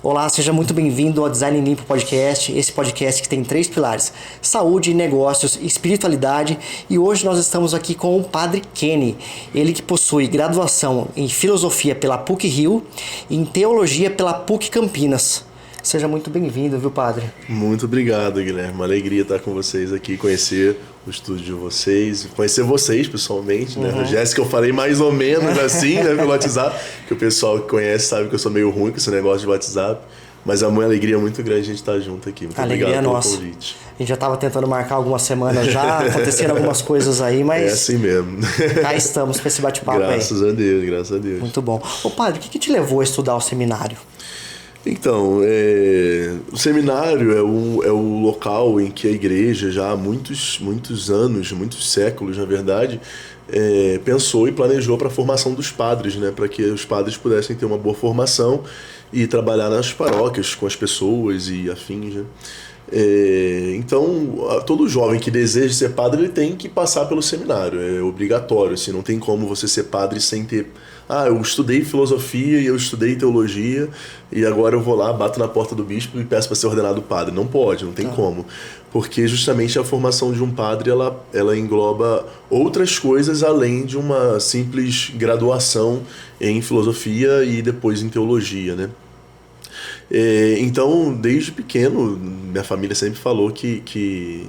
Olá, seja muito bem-vindo ao Design Limpo Podcast, esse podcast que tem 3 pilares: saúde, negócios e espiritualidade. E hoje nós estamos aqui com o Padre Kenny, ele que possui graduação em Filosofia pela PUC-Rio e em Teologia pela PUC Campinas. Seja muito bem-vindo, viu, Padre? Muito obrigado, Guilherme. Uma alegria estar com vocês aqui, conhecer o estúdio de vocês, conhecer vocês pessoalmente, né? A Jéssica eu falei mais ou menos assim, né, pelo WhatsApp, que o pessoal que conhece sabe que eu sou meio ruim com esse negócio de WhatsApp, mas é uma alegria muito grande a gente estar junto aqui. Muito Alegria obrigado nossa. pelo convite. A gente já estava tentando marcar algumas semanas já, aconteceram algumas coisas aí, mas É assim mesmo. cá estamos para esse bate-papo aí. Graças a Deus, graças a Deus. Muito bom. Ô, Padre, o que te levou a estudar o seminário? Então, o seminário é o local em que a igreja, já há muitos anos, muitos séculos, na verdade, pensou e planejou para a formação dos padres, né? Para que os padres pudessem ter uma boa formação e trabalhar nas paróquias com as pessoas e afins, né? Então, todo jovem que deseja ser padre, ele tem que passar pelo seminário, é obrigatório, assim, não tem como você ser padre sem ter... eu estudei filosofia e eu estudei teologia e agora eu vou lá, bato na porta do bispo e peço para ser ordenado padre. Não pode, não tem como. Porque justamente a formação de um padre, ela engloba outras coisas além de uma simples graduação em filosofia e depois em teologia, né? Então, desde pequeno, minha família sempre falou que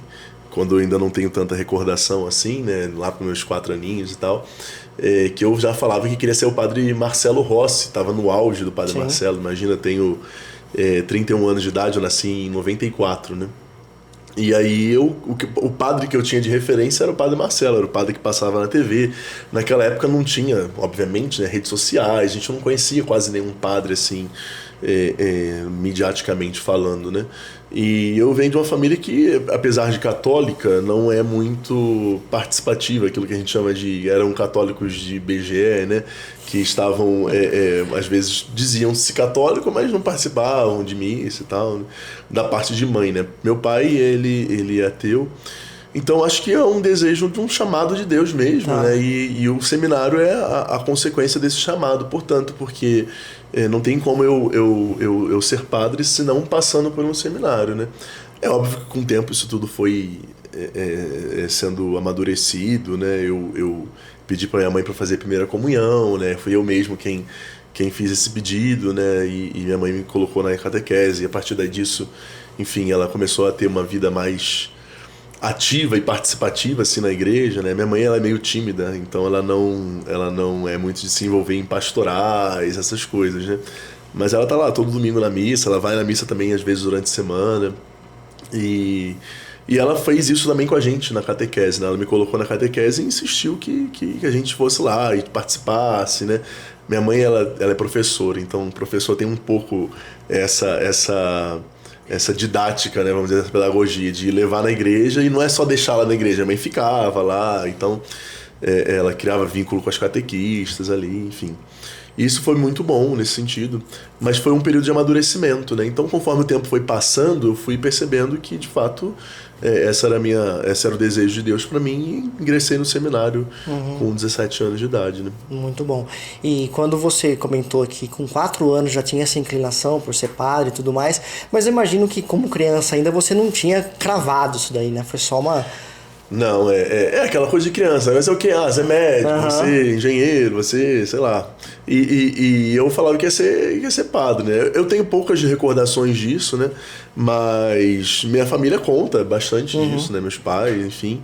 quando eu ainda não tenho tanta recordação assim, né, lá para meus 4 aninhos e tal, que eu já falava que queria ser o padre Marcelo Rossi, estava no auge do padre Marcelo. Imagina, eu tenho 31 anos de idade, eu nasci em 94, né? E aí o padre que eu tinha de referência era o padre Marcelo, era o padre que passava na TV. Naquela época não tinha, obviamente, né, redes sociais, a gente não conhecia quase nenhum padre assim, midiaticamente falando, né? E eu venho de uma família que, apesar de católica, não é muito participativa, aquilo que a gente chama de... eram católicos de BGE, né? Que estavam, às vezes, diziam-se católico, mas não participavam de missa e tal, né? Da parte de mãe, né? Meu pai, ele é ateu. Então, acho que é um desejo de um chamado de Deus mesmo, né? E o seminário é a consequência desse chamado, portanto, porque não tem como eu ser padre se não passando por um seminário, né? É óbvio que com o tempo isso tudo foi sendo amadurecido, né? Eu pedi para minha mãe para fazer a primeira comunhão, né? Fui eu mesmo quem fiz esse pedido, né? E minha mãe me colocou na catequese, e a partir disso, enfim, ela começou a ter uma vida mais ativa e participativa assim na igreja, né? Minha mãe, ela é meio tímida, então ela não é muito de se envolver em pastorais, essas coisas, né? Mas ela tá lá todo domingo na missa, ela vai na missa também às vezes durante a semana, e ela fez isso também com a gente na catequese, né? Ela me colocou na catequese e insistiu que a gente fosse lá e participasse, né? Minha mãe, ela é professora, então o professor tem um pouco essa didática, né, vamos dizer, essa pedagogia de levar na igreja, e não é só deixar lá na igreja, a mãe ficava lá, então ela criava vínculo com as catequistas ali, enfim. E isso foi muito bom nesse sentido, mas foi um período de amadurecimento, né? Então, conforme o tempo foi passando, eu fui percebendo que, de fato, esse era o desejo de Deus para mim, e ingressei no seminário com 17 anos de idade, né? Muito bom. E quando você comentou que com 4 anos já tinha essa inclinação por ser padre e tudo mais, mas eu imagino que como criança ainda você não tinha cravado isso daí, né? Foi só uma... Não, é aquela coisa de criança. Mas é o quê? Você é médico, você é engenheiro, você, sei lá. E eu falava que ia ser padre, né? Eu tenho poucas recordações disso, né? Mas minha família conta bastante disso, né? Meus pais, enfim.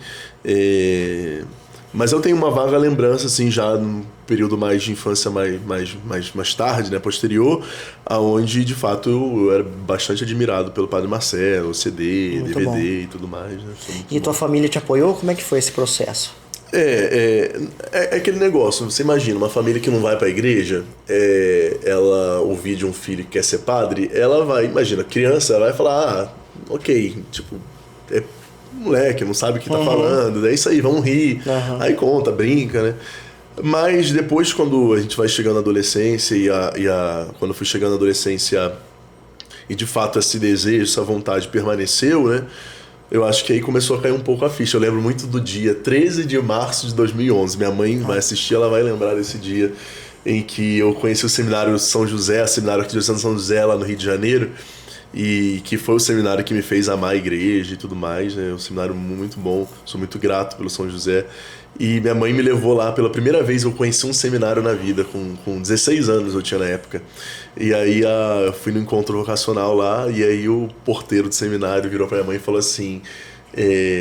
Mas eu tenho uma vaga lembrança, assim, já num período mais de infância mais tarde, né, posterior, aonde de fato eu era bastante admirado pelo Padre Marcelo, CD, Muito DVD bom. E tudo mais, né? E tua família te apoiou? Como é que foi esse processo? É aquele negócio, você imagina, uma família que não vai pra igreja, ela ouvir de um filho que quer ser padre, ela vai, imagina, criança, ela vai falar, ok, tipo, moleque, não sabe o que tá falando, é isso aí, vamos rir, aí conta, brinca, né? Mas depois, quando a gente vai chegando na adolescência quando eu fui chegando na adolescência e de fato esse desejo, essa vontade permaneceu, né? Eu acho que aí começou a cair um pouco a ficha. Eu lembro muito do dia 13 de março de 2011. Minha mãe vai assistir, ela vai lembrar desse dia. em que eu conheci o seminário São José, o seminário arquidiocesano São José lá no Rio de Janeiro, e que foi o seminário que me fez amar a igreja e tudo mais, né? Um seminário muito bom, sou muito grato pelo São José. E minha mãe me levou lá pela primeira vez, eu conheci um seminário na vida, com 16 anos eu tinha na época. E aí eu fui no encontro vocacional lá, e aí o porteiro do seminário virou pra minha mãe e falou assim: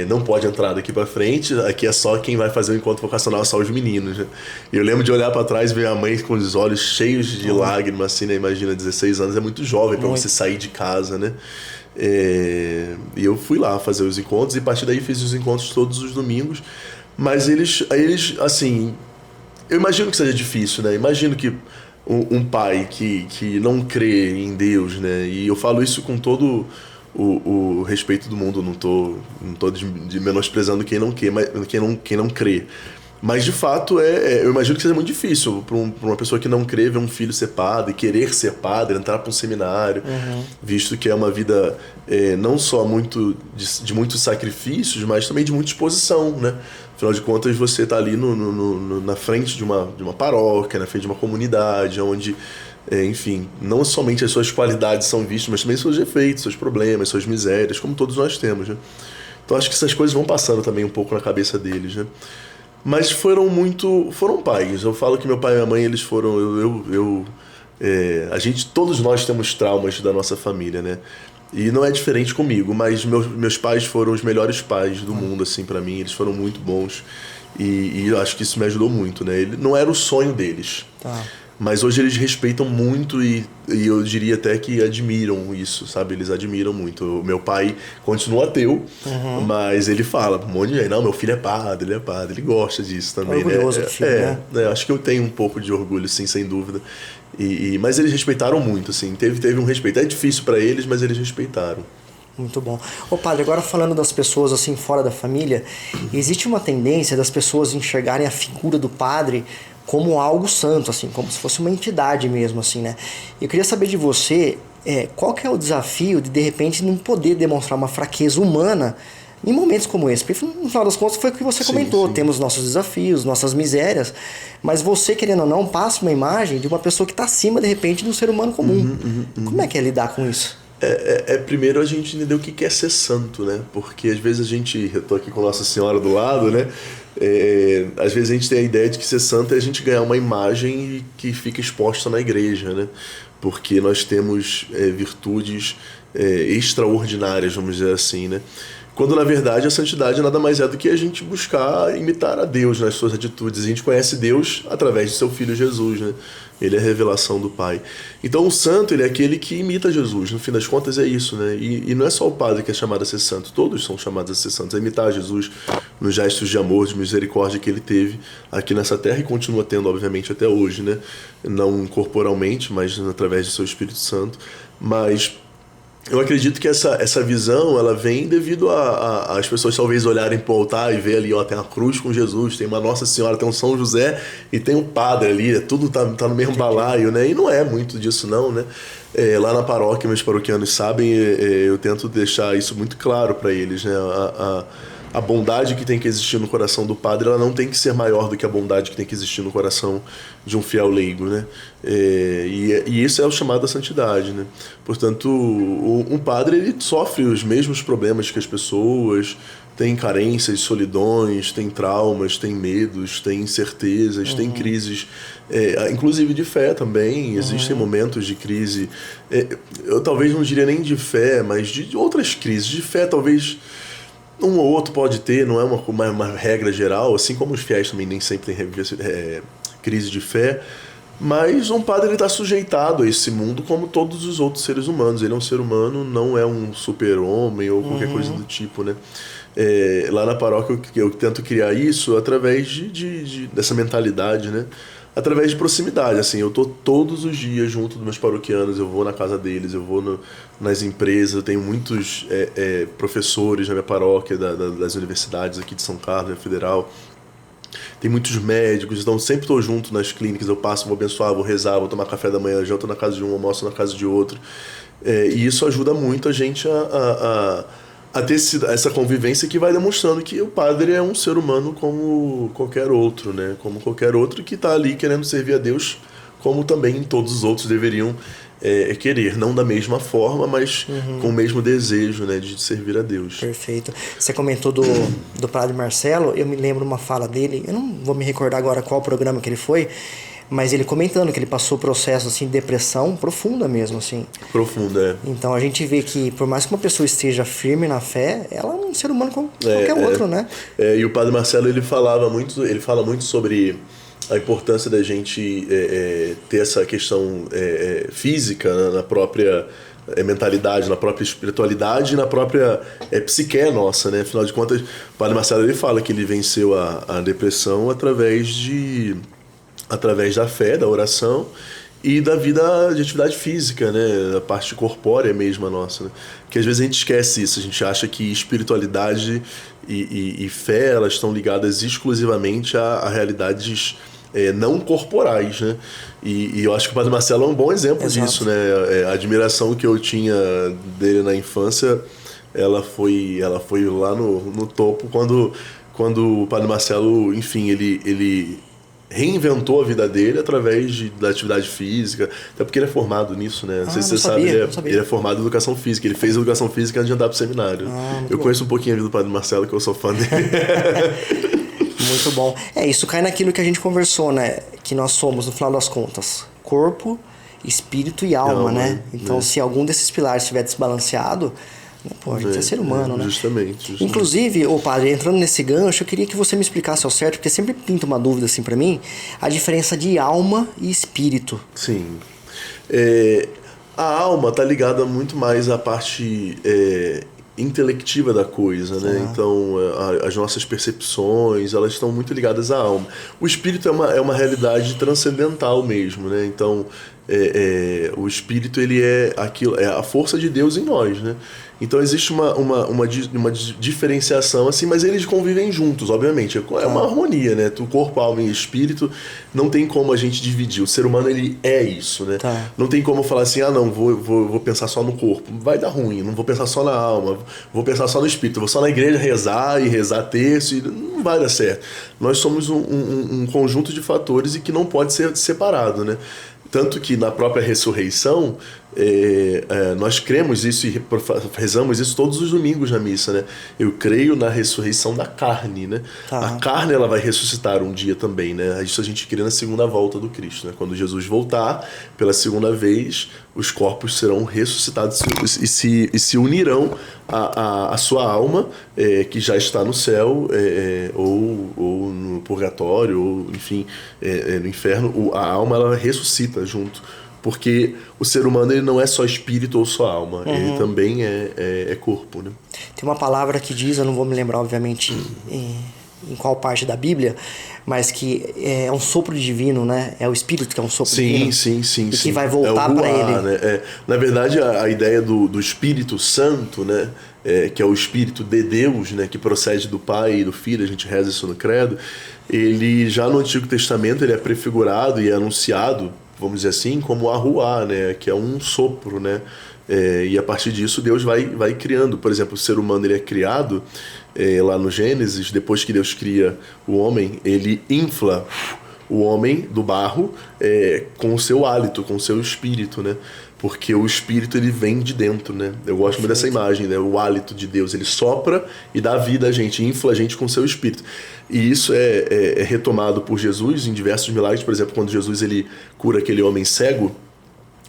não pode entrar daqui pra frente, aqui é só quem vai fazer o encontro vocacional, só os meninos, né? E eu lembro de olhar pra trás e ver a mãe com os olhos cheios de lágrimas, assim, né? Imagina, 16 anos é muito jovem pra você sair de casa, né? E eu fui lá fazer os encontros, e a partir daí fiz os encontros todos os domingos. Mas eles assim, eu imagino que seja difícil, né? Imagino que um pai que não crê em Deus, né? E eu falo isso com todo o respeito do mundo, não tô de menosprezando quem não quer, mas quem não crê. Mas de fato eu imagino que seja muito difícil para uma pessoa que não crê ver um filho ser padre, querer ser padre, entrar para um seminário, visto que é uma vida não só muito de muitos sacrifícios, mas também de muita exposição, né? Afinal de contas, você está ali na frente de uma paróquia, na frente de uma comunidade, onde, enfim, não somente as suas qualidades são vistas, mas também seus defeitos, seus problemas, suas misérias, como todos nós temos, né? Então acho que essas coisas vão passando também um pouco na cabeça deles, né? Mas foram pais. Eu falo que meu pai e minha mãe, eles foram... todos nós temos traumas da nossa família, né? E não é diferente comigo, mas meus pais foram os melhores pais do mundo, assim, pra mim. Eles foram muito bons e eu acho que isso me ajudou muito, né? Não era o sonho deles. Tá. Mas hoje eles respeitam muito e eu diria até que admiram isso, sabe? Eles admiram muito. O meu pai continua ateu, mas ele fala um monte de gente: não, meu filho é padre, ele gosta disso também. Orgulhoso do filho, né? Acho que eu tenho um pouco de orgulho, sim, sem dúvida. Mas eles respeitaram muito, assim. Teve um respeito. É difícil para eles, mas eles respeitaram. Muito bom. Ô padre, agora falando das pessoas assim fora da família, existe uma tendência das pessoas enxergarem a figura do padre como algo santo, assim, como se fosse uma entidade mesmo, assim, né? Eu queria saber de você, qual que é o desafio de repente não poder demonstrar uma fraqueza humana em momentos como esse? Porque no final das contas foi o que você comentou, sim. Temos nossos desafios, nossas misérias, mas você, querendo ou não, passa uma imagem de uma pessoa que está acima, de repente, do ser humano comum. Como é que é lidar com isso? Primeiro a gente entender o que é ser santo, né? Porque às vezes eu tô aqui com Nossa Senhora do lado, né? Às vezes a gente tem a ideia de que ser santo é a gente ganhar uma imagem que fica exposta na igreja, né? Porque nós temos virtudes extraordinárias, vamos dizer assim, né? Quando, na verdade, a santidade nada mais é do que a gente buscar imitar a Deus nas suas atitudes. A gente conhece Deus através de seu Filho Jesus, né? Ele é a revelação do Pai. Então, o santo, ele é aquele que imita Jesus. No fim das contas, é isso, né? E não é só o padre que é chamado a ser santo. Todos são chamados a ser santos. A imitar Jesus nos gestos de amor, de misericórdia que ele teve aqui nessa terra e continua tendo, obviamente, até hoje, né? Não corporalmente, mas através do seu Espírito Santo. Mas eu acredito que essa visão, ela vem devido a as pessoas talvez olharem para o altar e ver ali, ó, tem uma cruz com Jesus, tem uma Nossa Senhora, tem um São José e tem um padre ali, tudo tá no mesmo balaio, né? E não é muito disso não, né? Lá na paróquia, meus paroquianos sabem, eu tento deixar isso muito claro para eles, né? A bondade que tem que existir no coração do padre, ela não tem que ser maior do que a bondade que tem que existir no coração de um fiel leigo, né? E isso é o chamado da santidade, né? Portanto, um padre, ele sofre os mesmos problemas que as pessoas, tem carências, solidões, tem traumas, tem medos, tem incertezas, tem crises, inclusive de fé também. Existem momentos de crise, eu talvez não diria nem de fé, mas de outras crises. De fé, talvez um ou outro pode ter, não é uma regra geral, assim como os fiéis também nem sempre têm crise de fé, mas um padre está sujeitado a esse mundo como todos os outros seres humanos. Ele é um ser humano, não é um super-homem ou qualquer coisa do tipo, né? Lá na paróquia eu tento criar isso através dessa mentalidade, né? Através de proximidade, assim, eu tô todos os dias junto dos meus paroquianos, eu vou na casa deles, eu vou nas empresas, eu tenho muitos professores na minha paróquia, das universidades aqui de São Carlos, da Federal, tem muitos médicos, então sempre estou junto nas clínicas, eu passo, vou abençoar, vou rezar, vou tomar café da manhã, janto na casa de um, almoço na casa de outro, e isso ajuda muito a gente a ter essa convivência que vai demonstrando que o padre é um ser humano como qualquer outro, né? Como qualquer outro que está ali querendo servir a Deus como também todos os outros deveriam querer, não da mesma forma, mas com o mesmo desejo, né, de servir a Deus. Perfeito. Você comentou do Padre Marcelo, eu me lembro uma fala dele, eu não vou me recordar agora qual programa que ele foi, mas ele comentando que ele passou processo assim, de depressão profunda mesmo, assim. Profunda, é. Então a gente vê que por mais que uma pessoa esteja firme na fé, ela é um ser humano como qualquer outro, né? E o Padre Marcelo, ele fala muito sobre a importância da gente ter essa questão física, né, na própria mentalidade, na própria espiritualidade e na própria psique nossa, né? Afinal de contas, o Padre Marcelo, ele fala que ele venceu a depressão através da fé, da oração e da vida de atividade física, né? A parte corpórea mesmo nossa, né? Que às vezes a gente esquece isso, a gente acha que espiritualidade e fé, elas estão ligadas exclusivamente a realidades não corporais, né? E eu acho que o Padre Marcelo é um bom exemplo disso, né? A admiração que eu tinha dele na infância, ela foi lá no topo quando o Padre Marcelo, enfim, ele reinventou a vida dele através da atividade física, até porque ele é formado nisso, né? Não sei se você sabe, ele é formado em educação física, ele fez educação física antes de andar pro seminário. Eu conheço um pouquinho a vida do Padre Marcelo, que eu sou fã dele. Muito bom. Isso cai naquilo que a gente conversou, né? Que nós somos, no final das contas, corpo, espírito e alma, né? Então, se algum desses pilares estiver desbalanceado, a gente é ser humano, né? Justamente. Inclusive, padre, entrando nesse gancho, eu queria que você me explicasse ao certo, porque sempre pinta uma dúvida assim pra mim, a diferença de alma e espírito. Sim. A alma tá ligada muito mais à parte intelectiva da coisa, né? Então, as nossas percepções, elas estão muito ligadas à alma. O espírito é uma realidade transcendental mesmo, né? Então, o espírito, ele é a força de Deus em nós, né? Então existe uma diferenciação assim, mas eles convivem juntos, obviamente. É uma harmonia, né? O corpo, alma e espírito, não tem como a gente dividir. O ser humano, ele é isso, né? Não tem como falar assim, não, vou pensar só no corpo. Vai dar ruim, não vou pensar só na alma, vou pensar só no espírito. Vou só na igreja rezar terço, e não vai dar certo. Nós somos um conjunto de fatores e que não pode ser separado, né? Tanto que na própria ressurreição, nós cremos isso e rezamos isso todos os domingos na missa, né? Eu creio na ressurreição da carne, né? A carne, ela vai ressuscitar um dia também, né? Isso a gente crê na segunda volta do Cristo, né? Quando Jesus voltar pela segunda vez, os corpos serão ressuscitados e se unirão à sua alma, que já está no céu, ou no purgatório, ou enfim, no inferno. A alma, ela ressuscita junto. Porque o ser humano, ele não é só espírito ou só alma, ele também é corpo, né? Tem uma palavra que diz, eu não vou me lembrar obviamente em qual parte da Bíblia, mas que é um sopro divino, né? É o espírito que é um sopro divino. Sim. E que vai voltar para ele. Né? Na verdade, a ideia do Espírito Santo, né? Que é o Espírito de Deus, né? Que procede do Pai e do Filho, a gente reza isso no Credo, ele já no Antigo Testamento ele é prefigurado e é anunciado, vamos dizer assim, como a Ruá, né? Que é um sopro, né? E a partir disso Deus vai criando. Por exemplo, o ser humano, ele é criado lá no Gênesis. Depois que Deus cria o homem, ele infla o homem do barro com o seu hálito, com o seu espírito, né? Porque o espírito, ele vem de dentro, né? Eu gosto muito dessa imagem, né? O hálito de Deus, ele sopra e dá vida a gente, infla a gente com o seu espírito. E isso é retomado por Jesus em diversos milagres. Por exemplo, quando Jesus ele cura aquele homem cego,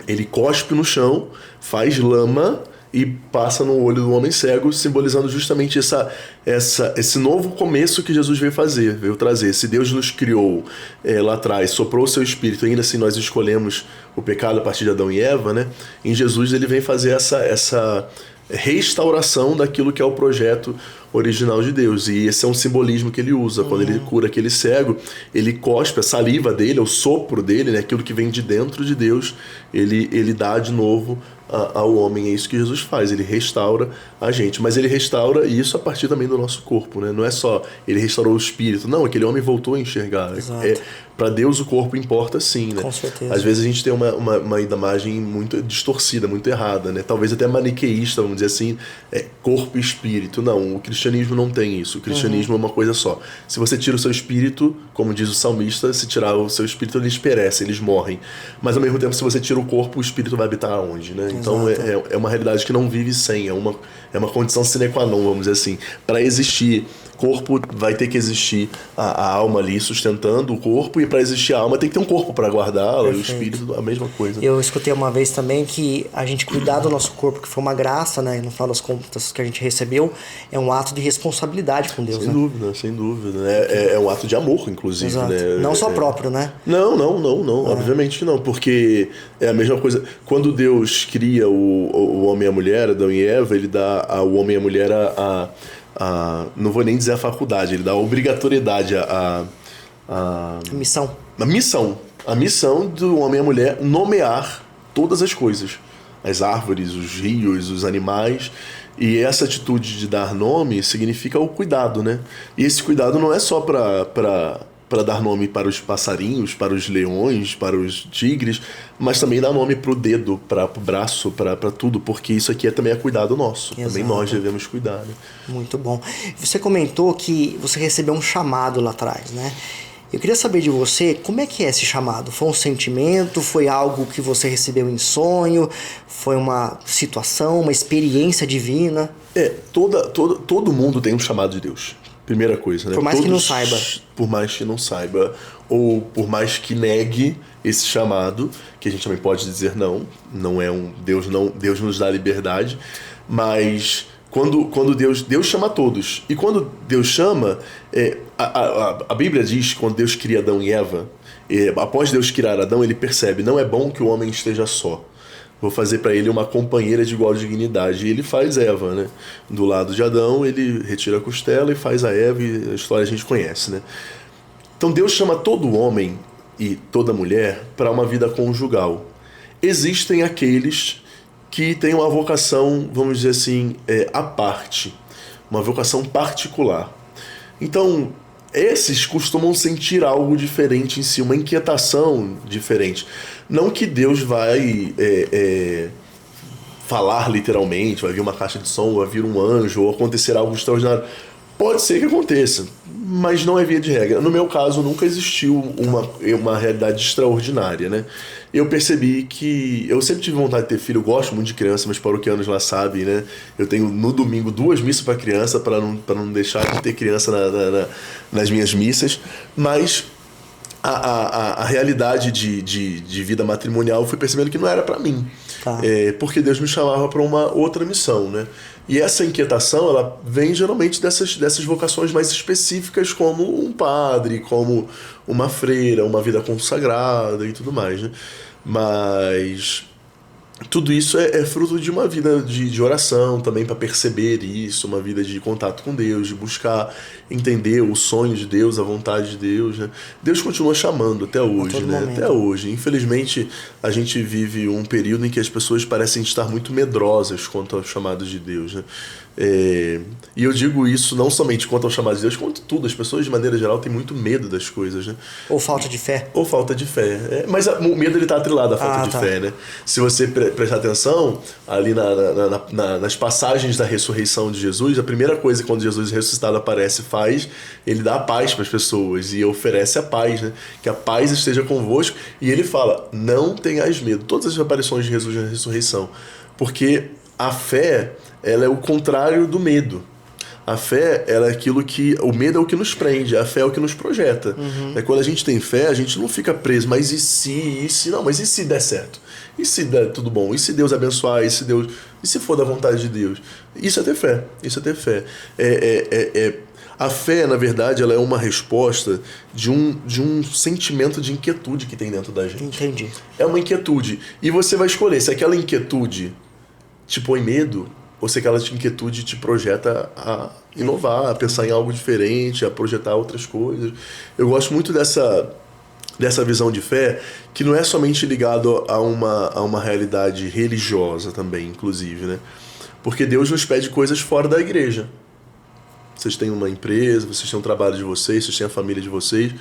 ele cospe no chão, faz lama e passa no olho do homem cego, simbolizando justamente esse novo começo que Jesus veio trazer. Se Deus nos criou lá atrás, soprou o seu espírito, ainda assim nós escolhemos o pecado a partir de Adão e Eva, né? Em Jesus ele vem fazer essa restauração daquilo que é o projeto original de Deus. E esse é um simbolismo que ele usa. Quando ele cura aquele cego, ele cospe a saliva dele, o sopro dele, né? Aquilo que vem de dentro de Deus, ele dá de novo ao homem. É isso que Jesus faz, ele restaura a gente, mas ele restaura isso a partir também do nosso corpo, né? Não é só ele restaurou o espírito, não, aquele homem voltou a enxergar. Para Deus o corpo importa sim, né? Com certeza. Às vezes a gente tem uma imagem muito distorcida, muito errada, né? Talvez até maniqueísta, vamos dizer assim, corpo e espírito. Não, o cristianismo cristianismo não tem isso. O cristianismo é uma coisa só. Se você tira o seu espírito, como diz o salmista, se tirar o seu espírito, eles perecem, eles morrem. Mas ao mesmo tempo, se você tira o corpo, o espírito vai habitar onde, né? Então é uma realidade que não vive sem, é uma condição sine qua non, vamos dizer assim. Para existir corpo, vai ter que existir a alma ali sustentando o corpo, e para existir a alma tem que ter um corpo para guardá-la, e o espírito a mesma coisa. Eu escutei uma vez também que a gente cuidar do nosso corpo, que foi uma graça, né? No final das contas que a gente recebeu, é um ato de responsabilidade com Deus, Sem né? dúvida, sem dúvida. É um ato de amor, inclusive. Exato. Né? Não só próprio, né? Não, obviamente que não, porque é a mesma coisa. Quando Deus cria o homem e a mulher, Adão e Eva, ele dá ao homem e à mulher não vou nem dizer a faculdade, ele dá a obrigatoriedade, a Missão. A missão do homem e a mulher nomear todas as coisas. As árvores, os rios, os animais. E essa atitude de dar nome significa o cuidado, né? E esse cuidado não é só para dar nome para os passarinhos, para os leões, para os tigres, mas também dar nome para o dedo, para o braço, para tudo, porque isso aqui também é cuidado nosso. Exato. Também nós devemos cuidar. Né? Muito bom. Você comentou que você recebeu um chamado lá atrás, né? Eu queria saber de você, como é que é esse chamado? Foi um sentimento? Foi algo que você recebeu em sonho? Foi uma situação, uma experiência divina? Todo mundo tem um chamado de Deus. Primeira coisa, né? Por mais que não saiba. Por mais que não saiba, ou por mais que negue esse chamado, que a gente também pode dizer não é um Deus, Deus nos dá liberdade, mas quando Deus chama todos. E quando Deus chama, a Bíblia diz que quando Deus cria Adão e Eva, após Deus criar Adão, ele percebe, não é bom que o homem esteja só. Vou fazer para ele uma companheira de igual dignidade. E ele faz Eva, né? Do lado de Adão, ele retira a costela e faz a Eva, e a história a gente conhece, né? Então Deus chama todo homem e toda mulher para uma vida conjugal. Existem aqueles que têm uma vocação, vamos dizer assim, à parte, uma vocação particular. Então, esses costumam sentir algo diferente em si, uma inquietação diferente. Não que Deus vai falar literalmente, vai vir uma caixa de som, vai vir um anjo, ou acontecer algo extraordinário. Pode ser que aconteça, mas não é via de regra. No meu caso, nunca existiu uma realidade extraordinária, né? Eu percebi que... Eu sempre tive vontade de ter filho, eu gosto muito de criança, meus paroquianos lá sabem, né? Eu tenho, no domingo, 2 missas para criança, para não deixar de ter criança nas minhas missas, mas... A realidade de vida matrimonial, eu fui percebendo que não era para mim. Tá. Porque Deus me chamava para uma outra missão, né? E essa inquietação, ela vem geralmente dessas vocações mais específicas, como um padre, como uma freira, uma vida consagrada e tudo mais, né? Mas... tudo isso é fruto de uma vida de oração também, para perceber isso, uma vida de contato com Deus, de buscar entender o sonho de Deus, a vontade de Deus, né? Deus continua chamando até hoje, né? Momento. Até hoje. Infelizmente, a gente vive um período em que as pessoas parecem estar muito medrosas quanto aos chamados de Deus, né? E eu digo isso não somente quanto ao chamado de Deus, quanto tudo. As pessoas, de maneira geral, têm muito medo das coisas, né? Ou falta de fé. Ou falta de fé. Mas o medo ele tá atrelado à falta de fé, né? Se você prestar atenção, ali nas passagens da ressurreição de Jesus, a primeira coisa que quando Jesus ressuscitado aparece faz, ele dá a paz para as pessoas e oferece a paz, né? Que a paz esteja convosco. E ele fala, não tenhais medo. Todas as aparições de Jesus na ressurreição. Porque a fé, ela é o contrário do medo. A fé, ela é aquilo que... O medo é o que nos prende, a fé é o que nos projeta. Quando a gente tem fé, a gente não fica preso. Mas e se... Não, mas e se der certo? E se der tudo bom? E se Deus abençoar? E se for da vontade de Deus? Isso é ter fé. Isso é ter fé. A fé, na verdade, ela é uma resposta de um sentimento de inquietude que tem dentro da gente. Entendi. É uma inquietude. E você vai escolher se aquela inquietude te põe medo ou se aquela inquietude te projeta a inovar, a pensar em algo diferente, a projetar outras coisas. Eu gosto muito dessa visão de fé, que não é somente ligado a uma realidade religiosa também, inclusive, né? Porque Deus nos pede coisas fora da igreja. Vocês têm uma empresa, vocês têm um trabalho de vocês têm a família de vocês.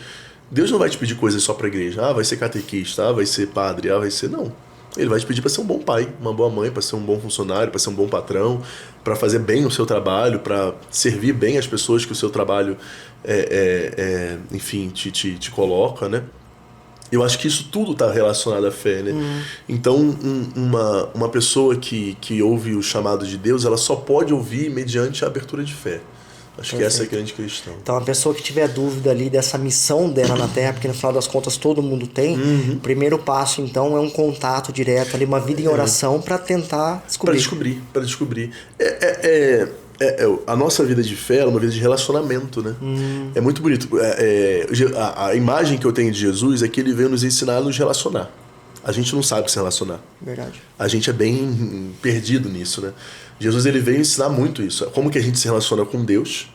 Deus não vai te pedir coisas só para a igreja. Vai ser catequista, vai ser padre, vai ser... Não. Ele vai te pedir para ser um bom pai, uma boa mãe, para ser um bom funcionário, para ser um bom patrão, para fazer bem o seu trabalho, para servir bem as pessoas que o seu trabalho, enfim, te coloca, né? Eu acho que isso tudo está relacionado à fé, né? Então, uma pessoa que ouve o chamado de Deus, ela só pode ouvir mediante a abertura de fé. Acho que essa é a grande questão. Então, a pessoa que tiver dúvida ali dessa missão dela na Terra, porque no final das contas todo mundo tem, o primeiro passo, então, é um contato direto ali, uma vida em oração para tentar descobrir. Para descobrir. A nossa vida de fé é uma vida de relacionamento, né? É muito bonito. A imagem que eu tenho de Jesus é que ele veio nos ensinar a nos relacionar. A gente não sabe se relacionar. Verdade. A gente é bem perdido nisso, né? Jesus, ele veio ensinar muito isso. Como que a gente se relaciona com Deus,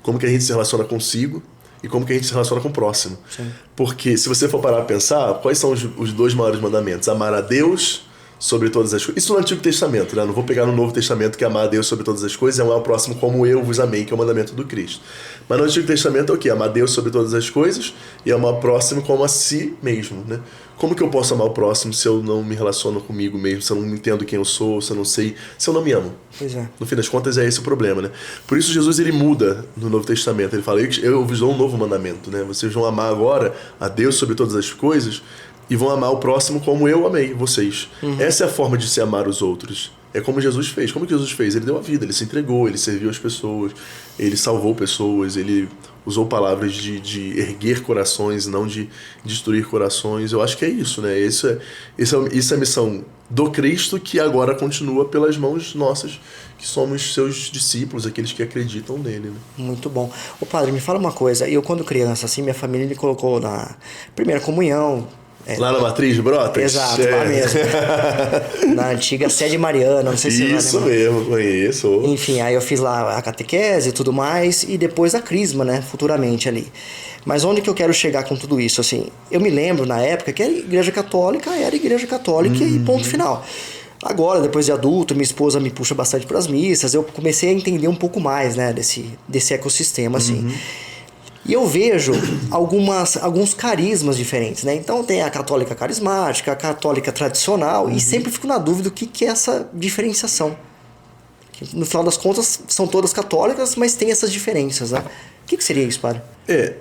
como que a gente se relaciona consigo e como que a gente se relaciona com o próximo. Sim. Porque se você for parar a pensar, quais são os 2 maiores mandamentos? Amar a Deus sobre todas as coisas. Isso no Antigo Testamento, né? Não vou pegar no Novo Testamento, que é amar a Deus sobre todas as coisas e amar o próximo como eu vos amei, que é o mandamento do Cristo. Mas no Antigo Testamento é o quê? Amar a Deus sobre todas as coisas e amar o próximo como a si mesmo, né? Como que eu posso amar o próximo se eu não me relaciono comigo mesmo, se eu não entendo quem eu sou, se eu não sei, se eu não me amo? Pois é. No fim das contas é esse o problema, né? Por isso Jesus, ele muda no Novo Testamento. Ele fala, eu vos dou um novo mandamento, né? Vocês vão amar agora a Deus sobre todas as coisas e vão amar o próximo como eu amei vocês. Essa é a forma de se amar os outros. É como Jesus fez. Como que Jesus fez? Ele deu a vida, ele se entregou, ele serviu as pessoas, ele salvou pessoas, ele usou palavras de erguer corações, não de destruir corações. Eu acho que é isso, né? Isso é a missão do Cristo, que agora continua pelas mãos nossas, que somos seus discípulos, aqueles que acreditam nele, né? Muito bom. Ô padre, me fala uma coisa. Eu, quando criança, assim, minha família me colocou na primeira comunhão. Lá na Matriz de Brotas? Exato, lá mesmo. Na antiga sede mariana, não sei se isso você vai lembrar. mesmo, conheço. Enfim, aí eu fiz lá a catequese e tudo mais, e depois a crisma, né, futuramente ali. Mas onde que eu quero chegar com tudo isso, assim? Eu me lembro, na época, que a igreja católica era igreja católica e ponto final. Agora, depois de adulto, minha esposa me puxa bastante para as missas, eu comecei a entender um pouco mais, né, desse ecossistema, assim. E eu vejo alguns carismas diferentes, né? Então tem a católica carismática, a católica tradicional, e sempre fico na dúvida o que é essa diferenciação. Que, no final das contas, são todas católicas, mas tem essas diferenças, né? O que seria isso, padre?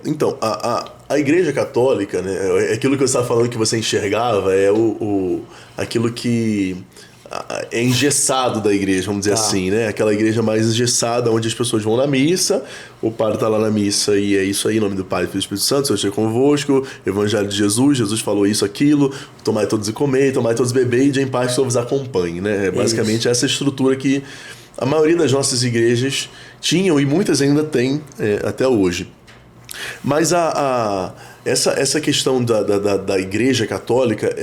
Então, a igreja católica, né? É aquilo que você estava falando que você enxergava, é aquilo que é engessado da igreja, vamos dizer assim, né? Aquela igreja mais engessada, onde as pessoas vão na missa, o padre tá lá na missa e é isso aí, em nome do Pai e do Espírito Santo, Senhor esteja convosco, Evangelho de Jesus, Jesus falou isso, aquilo, tomai todos e comei, tomai todos e bebei, e de em paz que o Senhor vos acompanhe, né? Basicamente essa estrutura que a maioria das nossas igrejas tinham e muitas ainda têm até hoje. Mas essa questão da igreja católica,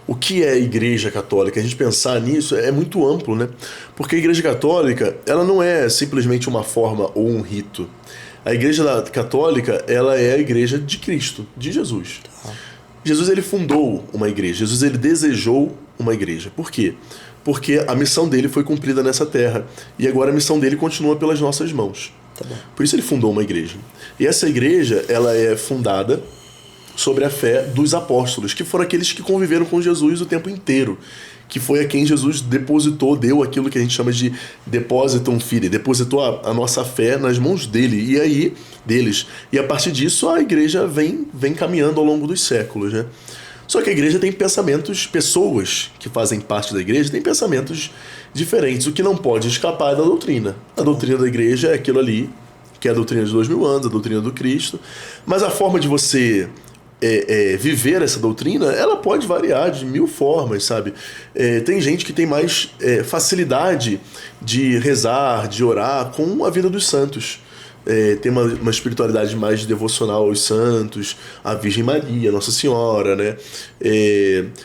o que é a igreja católica? A gente pensar nisso é muito amplo, né? Porque a igreja católica, ela não é simplesmente uma forma ou um rito. A igreja católica, ela é a igreja de Cristo, de Jesus. Jesus, ele fundou uma igreja. Jesus, ele desejou uma igreja. Por quê? Porque a missão dele foi cumprida nessa terra. E agora a missão dele continua pelas nossas mãos. Por isso ele fundou uma igreja. E essa igreja, ela é fundada sobre a fé dos apóstolos, que foram aqueles que conviveram com Jesus o tempo inteiro, que foi a quem Jesus deu aquilo que a gente chama de depositum fide, depositou a nossa fé nas mãos dele, deles. E a partir disso a igreja vem caminhando ao longo dos séculos, né? Só que a igreja tem pessoas que fazem parte da igreja têm pensamentos diferentes. O que não pode escapar é da doutrina. A doutrina da igreja é aquilo ali, que é a doutrina de 2000 anos, a doutrina do Cristo. Mas a forma de você viver essa doutrina, ela pode variar de mil formas, sabe? Tem gente que tem mais facilidade de rezar, de orar com a vida dos santos. Tem uma espiritualidade mais devocional aos santos, a Virgem Maria, Nossa Senhora, né?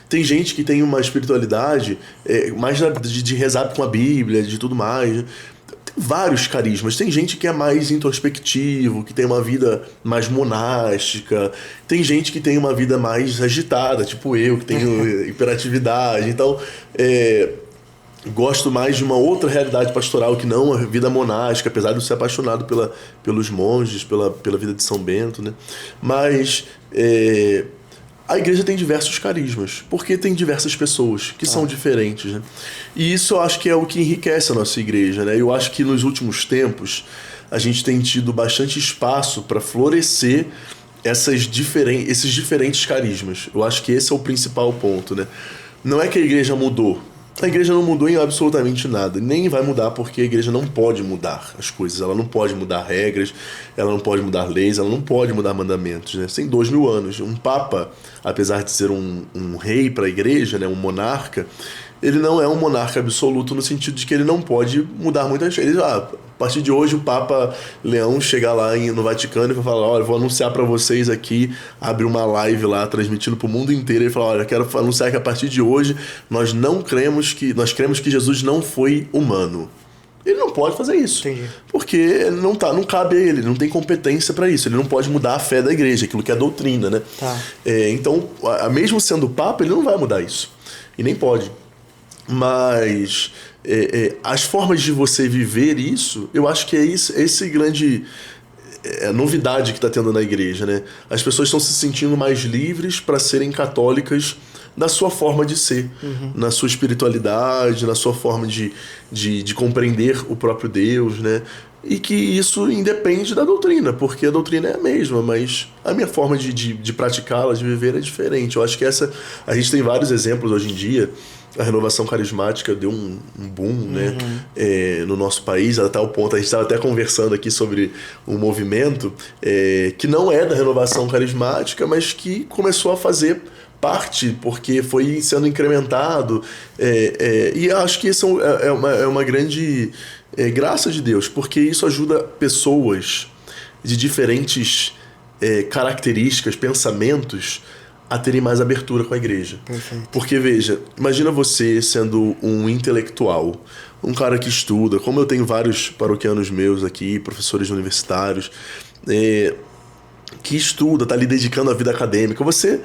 Tem gente que tem uma espiritualidade mais de rezar com a Bíblia, de tudo mais. Tem vários carismas. Tem gente que é mais introspectivo, que tem uma vida mais monástica. Tem gente que tem uma vida mais agitada, tipo eu, que tenho hiperatividade. Então, gosto mais de uma outra realidade pastoral que não a vida monástica, apesar de eu ser apaixonado pelos monges, pela vida de São Bento, né? Mas A igreja tem diversos carismas, porque tem diversas pessoas que são diferentes, né? E isso eu acho que é o que enriquece a nossa igreja, né? Eu acho que nos últimos tempos a gente tem tido bastante espaço para florescer esses diferentes carismas. Eu acho que esse é o principal ponto, né? Não é que a igreja mudou. A igreja não mudou em absolutamente nada. Nem vai mudar porque a igreja não pode mudar as coisas. Ela não pode mudar regras, ela não pode mudar leis, ela não pode mudar mandamentos, né? Tem 2000 anos. Um papa, apesar de ser um rei para a igreja, né, um monarca, ele não é um monarca absoluto no sentido de que ele não pode mudar muitas coisas. A partir de hoje o Papa Leão chega lá no Vaticano e vai falar: olha, vou anunciar para vocês aqui, abre uma live lá transmitindo para o mundo inteiro. Ele fala: olha, quero anunciar que a partir de hoje nós cremos que Jesus não foi humano. Ele não pode fazer isso. Entendi. Porque não cabe a ele não tem competência para isso. Ele não pode mudar a fé da igreja, aquilo que é doutrina, né? Tá. Então, mesmo sendo Papa, ele não vai mudar isso. E nem pode. Mas as formas de você viver isso, eu acho que é esse grande novidade que está tendo na igreja, né? As pessoas estão se sentindo mais livres para serem católicas da sua forma de ser, na sua espiritualidade, na sua forma de compreender o próprio Deus, né? E que isso independe da doutrina, porque a doutrina é a mesma, mas a minha forma de praticá-la, de viver é diferente. Eu acho que a gente tem vários exemplos hoje em dia. A renovação carismática deu um boom, né, no nosso país, até o ponto, a gente estava até conversando aqui sobre um movimento que não é da renovação carismática, mas que começou a fazer parte, porque foi sendo incrementado, e acho que isso é uma grande graça de Deus, porque isso ajuda pessoas de diferentes características, pensamentos, a terem mais abertura com a igreja. Perfeito. Porque, veja, imagina você sendo um intelectual, um cara que estuda, como eu tenho vários paroquianos meus aqui, professores universitários, que estuda, está ali dedicando a vida acadêmica. Você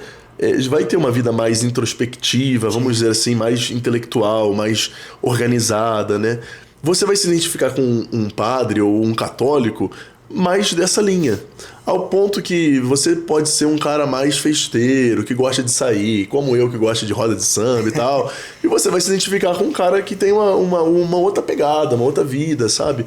vai ter uma vida mais introspectiva, vamos dizer assim, mais intelectual, mais organizada, né? Você vai se identificar com um padre ou um católico mais dessa linha. Ao ponto que você pode ser um cara mais festeiro, que gosta de sair, como eu, que gosta de roda de samba e tal, e você vai se identificar com um cara que tem uma outra pegada, uma outra vida, sabe?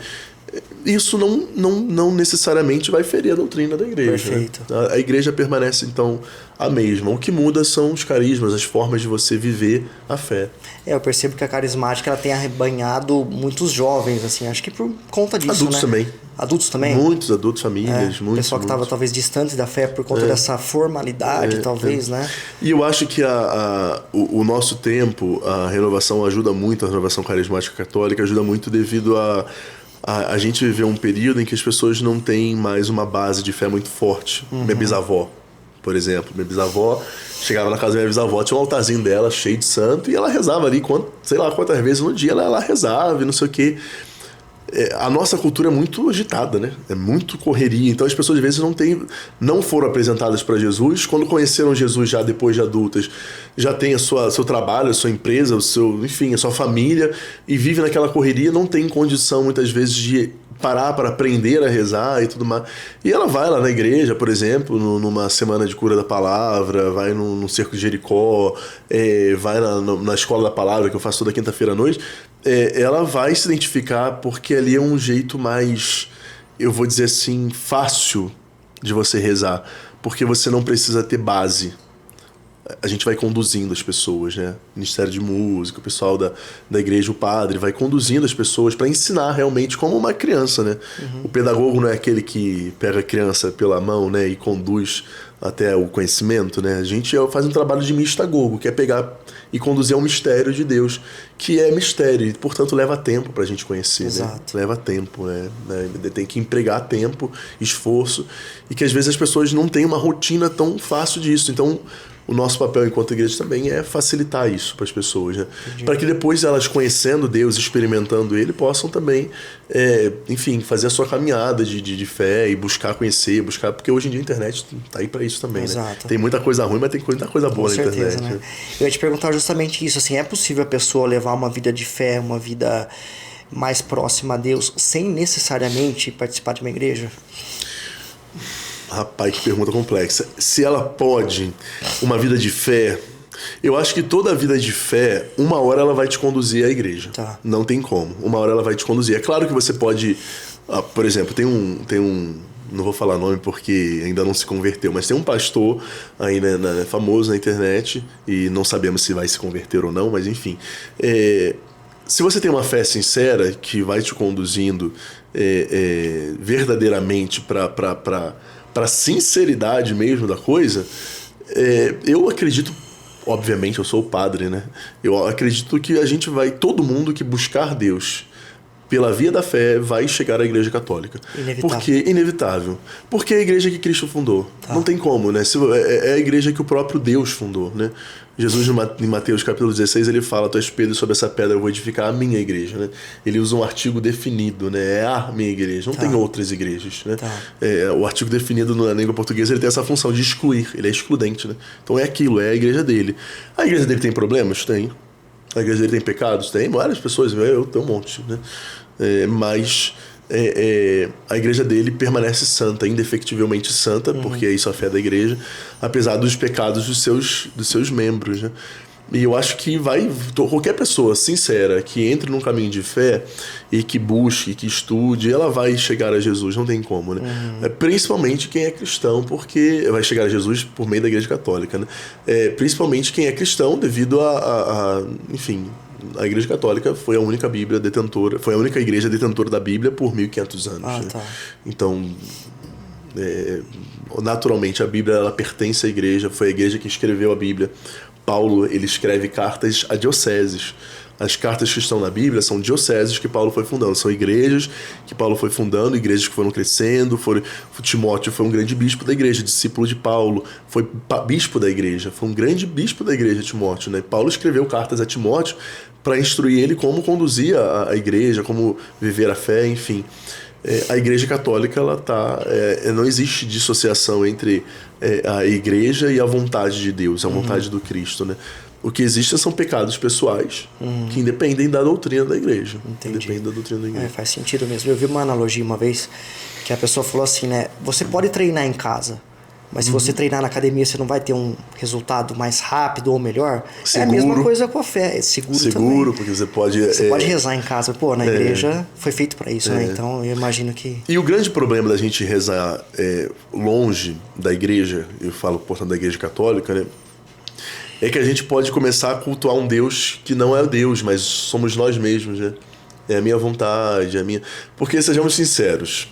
Isso não necessariamente vai ferir a doutrina da igreja. Perfeito. Né? A igreja permanece, então, a mesma. O que muda são os carismas, as formas de você viver a fé. Eu percebo que a carismática ela tem arrebanhado muitos jovens, assim, acho que por conta disso, Adultos né? também. Adultos também? Muitos adultos, famílias, muitos. Pessoal que estava talvez distante da fé por conta dessa formalidade, talvez, né? E eu acho que o nosso tempo, a renovação ajuda muito, a renovação carismática católica ajuda muito devido a gente viver um período em que as pessoas não têm mais uma base de fé muito forte. Minha bisavó, por exemplo. Minha bisavó, chegava na casa da minha bisavó, tinha um altarzinho dela cheio de santo e ela rezava ali, sei lá quantas vezes no dia ela rezava e não sei o quê. A nossa cultura é muito agitada, né? É muito correria. Então as pessoas às vezes não foram apresentadas para Jesus. Quando conheceram Jesus já depois de adultas, já tem seu trabalho, a sua empresa, enfim, a sua família, e vive naquela correria, não tem condição muitas vezes de parar para aprender a rezar e tudo mais. E ela vai lá na igreja, por exemplo, numa semana de cura da palavra, vai no Cerco de Jericó, vai na escola da palavra, que eu faço toda quinta-feira à noite. Ela vai se identificar porque ali é um jeito mais, eu vou dizer assim, fácil de você rezar, porque você não precisa ter base. A gente vai conduzindo as pessoas, né? Ministério de Música, o pessoal da igreja, o padre, vai conduzindo as pessoas para ensinar realmente como uma criança, né? O pedagogo não é aquele que pega a criança pela mão, né, e conduz até o conhecimento, né? A gente faz um trabalho de mistagogo, que é pegar e conduzir ao mistério de Deus, que é mistério e, portanto, leva tempo para a gente conhecer. Exato. Né? Leva tempo, né? Tem que empregar tempo, esforço, e que às vezes as pessoas não têm uma rotina tão fácil disso. Então, o nosso papel enquanto igreja também é facilitar isso para as pessoas, né? Para que depois elas, conhecendo Deus, experimentando Ele, possam também, enfim, fazer a sua caminhada de fé e buscar conhecer, porque hoje em dia a internet tá aí para isso também. Exato. Né? Tem muita coisa ruim, mas tem muita coisa boa na internet. Né? Eu ia te perguntar justamente isso, assim, é possível a pessoa levar uma vida de fé, uma vida mais próxima a Deus, sem necessariamente participar de uma igreja? Rapaz, que pergunta complexa. Se ela pode uma vida de fé, eu acho que toda vida de fé, uma hora ela vai te conduzir à igreja. Tá. Não tem como. Uma hora ela vai te conduzir. É claro que você pode... por exemplo, tem um não vou falar nome porque ainda não se converteu, mas tem um pastor aí, né, famoso na internet, e não sabemos se vai se converter ou não, mas enfim. Se você tem uma fé sincera que vai te conduzindo verdadeiramente para a sinceridade mesmo da coisa, eu acredito, obviamente eu sou o padre, né? Eu acredito que a gente vai, todo mundo que buscar Deus pela via da fé vai chegar à Igreja Católica. Inevitável. Porque inevitável. Porque é a igreja que Cristo fundou. Tá. Não tem como, né? É a igreja que o próprio Deus fundou, né? Jesus, em Mateus capítulo 16, ele fala: tu és Pedro, sobre essa pedra eu vou edificar a minha igreja, né? Ele usa um artigo definido, né? É a minha igreja, não tem outras igrejas, né? O artigo definido na língua portuguesa, ele tem essa função de excluir, ele é excludente, né? Então é aquilo, é a igreja dele. A igreja dele tem problemas? Tem. A igreja dele tem pecados? Tem. Várias pessoas, eu tenho um monte, né? Mas a igreja dele permanece santa, indefectivelmente santa, porque é isso a fé da igreja, apesar dos pecados dos seus membros, né? E eu acho que qualquer pessoa sincera que entre num caminho de fé e que busque, que estude, ela vai chegar a Jesus, não tem como, né? Principalmente quem é cristão, porque vai chegar a Jesus por meio da Igreja Católica, né? Principalmente quem é cristão devido enfim, a Igreja Católica foi a única Bíblia detentora, foi a única igreja detentora da Bíblia por 1500 anos. Né? Tá. Então, naturalmente, a Bíblia ela pertence à igreja, foi a igreja que escreveu a Bíblia. Paulo, ele escreve cartas a dioceses. As cartas que estão na Bíblia são dioceses que Paulo foi fundando. São igrejas que Paulo foi fundando, igrejas que foram crescendo. Timóteo foi um grande bispo da igreja, discípulo de Paulo. Foi bispo da igreja, foi um grande bispo da igreja, Timóteo, né? Paulo escreveu cartas a Timóteo para instruir ele como conduzir a igreja, como viver a fé, enfim. A Igreja Católica, ela não existe dissociação entre a igreja e a vontade de Deus, a vontade do Cristo, né? O que existe são pecados pessoais que independem da doutrina da igreja. Entendi. Independem da doutrina da igreja. Faz sentido mesmo. Eu vi uma analogia uma vez que a pessoa falou assim, né? Você pode treinar em casa, mas se você treinar na academia, você não vai ter um resultado mais rápido ou melhor. Seguro. É a mesma coisa com a fé. É seguro também. Porque você pode... Você pode rezar em casa. Pô, na igreja foi feito para isso, né? Então eu imagino que... E o grande problema da gente rezar longe da igreja, eu falo, portanto, da igreja católica, né? É que a gente pode começar a cultuar um Deus que não é Deus, mas somos nós mesmos, né? É a minha vontade, é a minha... Porque sejamos sinceros.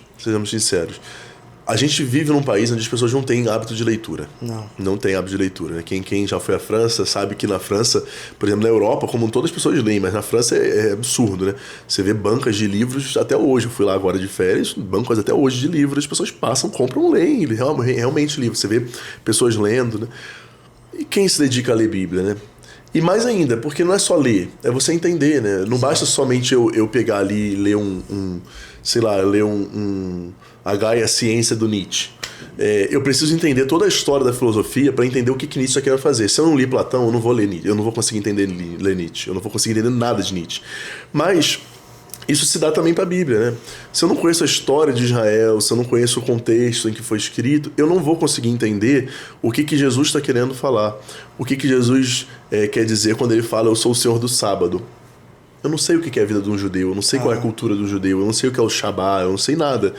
A gente vive num país onde as pessoas não têm hábito de leitura. Não tem hábito de leitura, né? Quem já foi à França sabe que na França, por exemplo, na Europa, como todas as pessoas leem, mas na França é absurdo, né? Você vê bancas de livros até hoje. Eu fui lá agora de férias, bancas até hoje de livros. As pessoas passam, compram, leem realmente livros. Você vê pessoas lendo, né? E quem se dedica a ler Bíblia, né? E mais ainda, porque não é só ler, é você entender, né? Não basta somente eu pegar ali e ler a Gaia Ciência do Nietzsche. Eu preciso entender toda a história da filosofia para entender o que Nietzsche está querendo fazer. Se eu não li Platão, eu não vou ler Nietzsche, eu não vou conseguir ler Nietzsche, eu não vou conseguir entender nada de Nietzsche. Mas isso se dá também para a Bíblia, né? Se eu não conheço a história de Israel, se eu não conheço o contexto em que foi escrito, eu não vou conseguir entender o que Jesus está querendo falar. O que Jesus quer dizer quando ele fala, eu sou o Senhor do sábado. Eu não sei o que é a vida de um judeu, eu não sei qual é a cultura do judeu, eu não sei o que é o Shabá, eu não sei nada.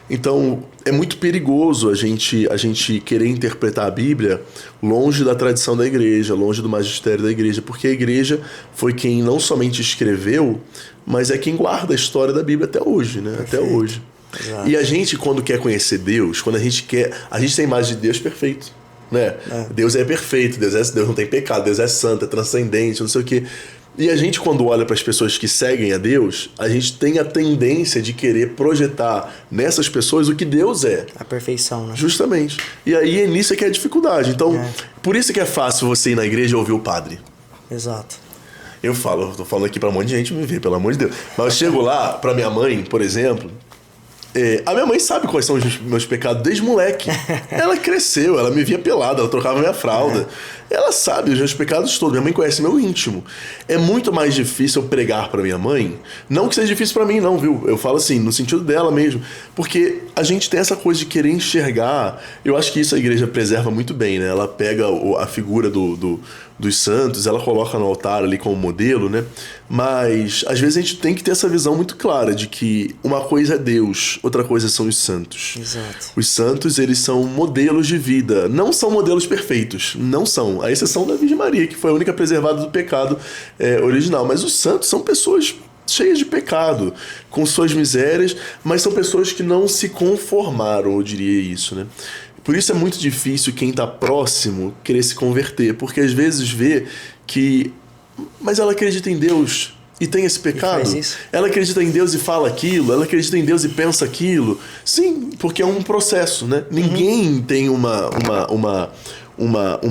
Então, é muito perigoso a gente querer interpretar a Bíblia longe da tradição da igreja, longe do magistério da igreja, porque a igreja foi quem não somente escreveu, mas é quem guarda a história da Bíblia até hoje, né? Perfeito. Até hoje. Exato. E a gente, quando quer conhecer Deus, quando a gente tem a imagem de Deus perfeito, né? Deus é perfeito, Deus não tem pecado, Deus é santo, é transcendente, não sei o quê. E a gente, quando olha para as pessoas que seguem a Deus, a gente tem a tendência de querer projetar nessas pessoas o que Deus é. A perfeição, né? Justamente. E aí é nisso que é a dificuldade. Então, por isso que é fácil você ir na igreja e ouvir o padre. Exato. Eu tô falando aqui pra um monte de gente me ver, pelo amor de Deus. Mas eu chego lá, pra minha mãe, por exemplo... a minha mãe sabe quais são os meus pecados desde moleque. Ela cresceu, ela me via pelada, ela trocava minha fralda. ela sabe os meus pecados todos. Minha mãe conhece meu íntimo. É muito mais difícil eu pregar pra minha mãe. Não que seja difícil pra mim, não, viu? Eu falo assim, no sentido dela mesmo. Porque a gente tem essa coisa de querer enxergar. Eu acho que isso a igreja preserva muito bem, né? Ela pega a figura dos santos, ela coloca no altar ali como modelo, né? Mas às vezes a gente tem que ter essa visão muito clara de que uma coisa é Deus, outra coisa são os santos. Exato. Os santos, eles são modelos de vida, não são modelos perfeitos, não são. A exceção da Virgem Maria, que foi a única preservada do pecado original. Mas os santos são pessoas cheias de pecado, com suas misérias, mas são pessoas que não se conformaram, eu diria isso, né? Por isso é muito difícil quem está próximo querer se converter, porque às vezes vê que... Mas ela acredita em Deus e tem esse pecado? Ela acredita em Deus e fala aquilo? Ela acredita em Deus e pensa aquilo? Sim, porque é um processo, né? Ninguém tem uma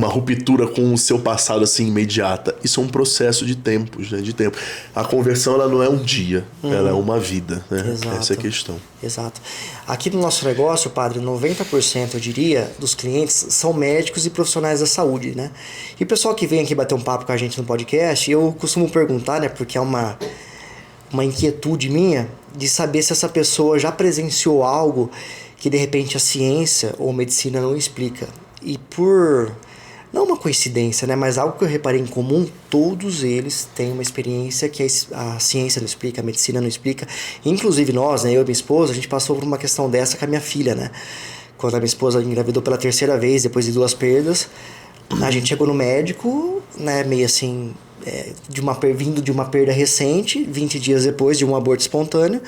ruptura com o seu passado assim imediata. Isso é um processo de tempos, né? De tempo. A conversão, ela não é um dia, ela é uma vida, né? Exato. Essa é a questão. Exato. Aqui no nosso negócio, padre, 90%, eu diria, dos clientes são médicos e profissionais da saúde, né? E o pessoal que vem aqui bater um papo com a gente no podcast, eu costumo perguntar, né? Porque é uma inquietude minha de saber se essa pessoa já presenciou algo que de repente a ciência ou medicina não explica. E por, não uma coincidência, né, mas algo que eu reparei em comum, todos eles têm uma experiência que a ciência não explica, a medicina não explica. Inclusive nós, né, eu e minha esposa, a gente passou por uma questão dessa com a minha filha, né? Quando a minha esposa engravidou pela 3ª vez, depois de 2 perdas, a gente chegou no médico, né, meio assim, vindo de uma perda recente, 20 dias depois de um aborto espontâneo,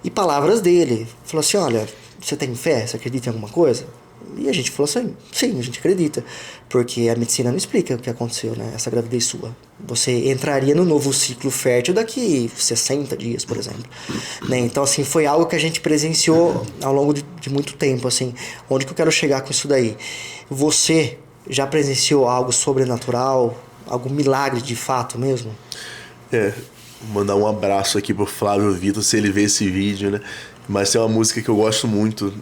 e palavras dele. Falou assim, olha, você tem fé? Você acredita em alguma coisa? E a gente falou assim, sim, a gente acredita, porque a medicina não explica o que aconteceu, né? Essa gravidez sua. Você entraria no novo ciclo fértil daqui 60 dias, por exemplo. Né? Então, assim, foi algo que a gente presenciou ao longo de muito tempo, assim. Onde que eu quero chegar com isso daí? Você já presenciou algo sobrenatural, algum milagre de fato mesmo? Mandar um abraço aqui pro Flávio Vitor, se ele vê esse vídeo, né? Mas tem uma música que eu gosto muito,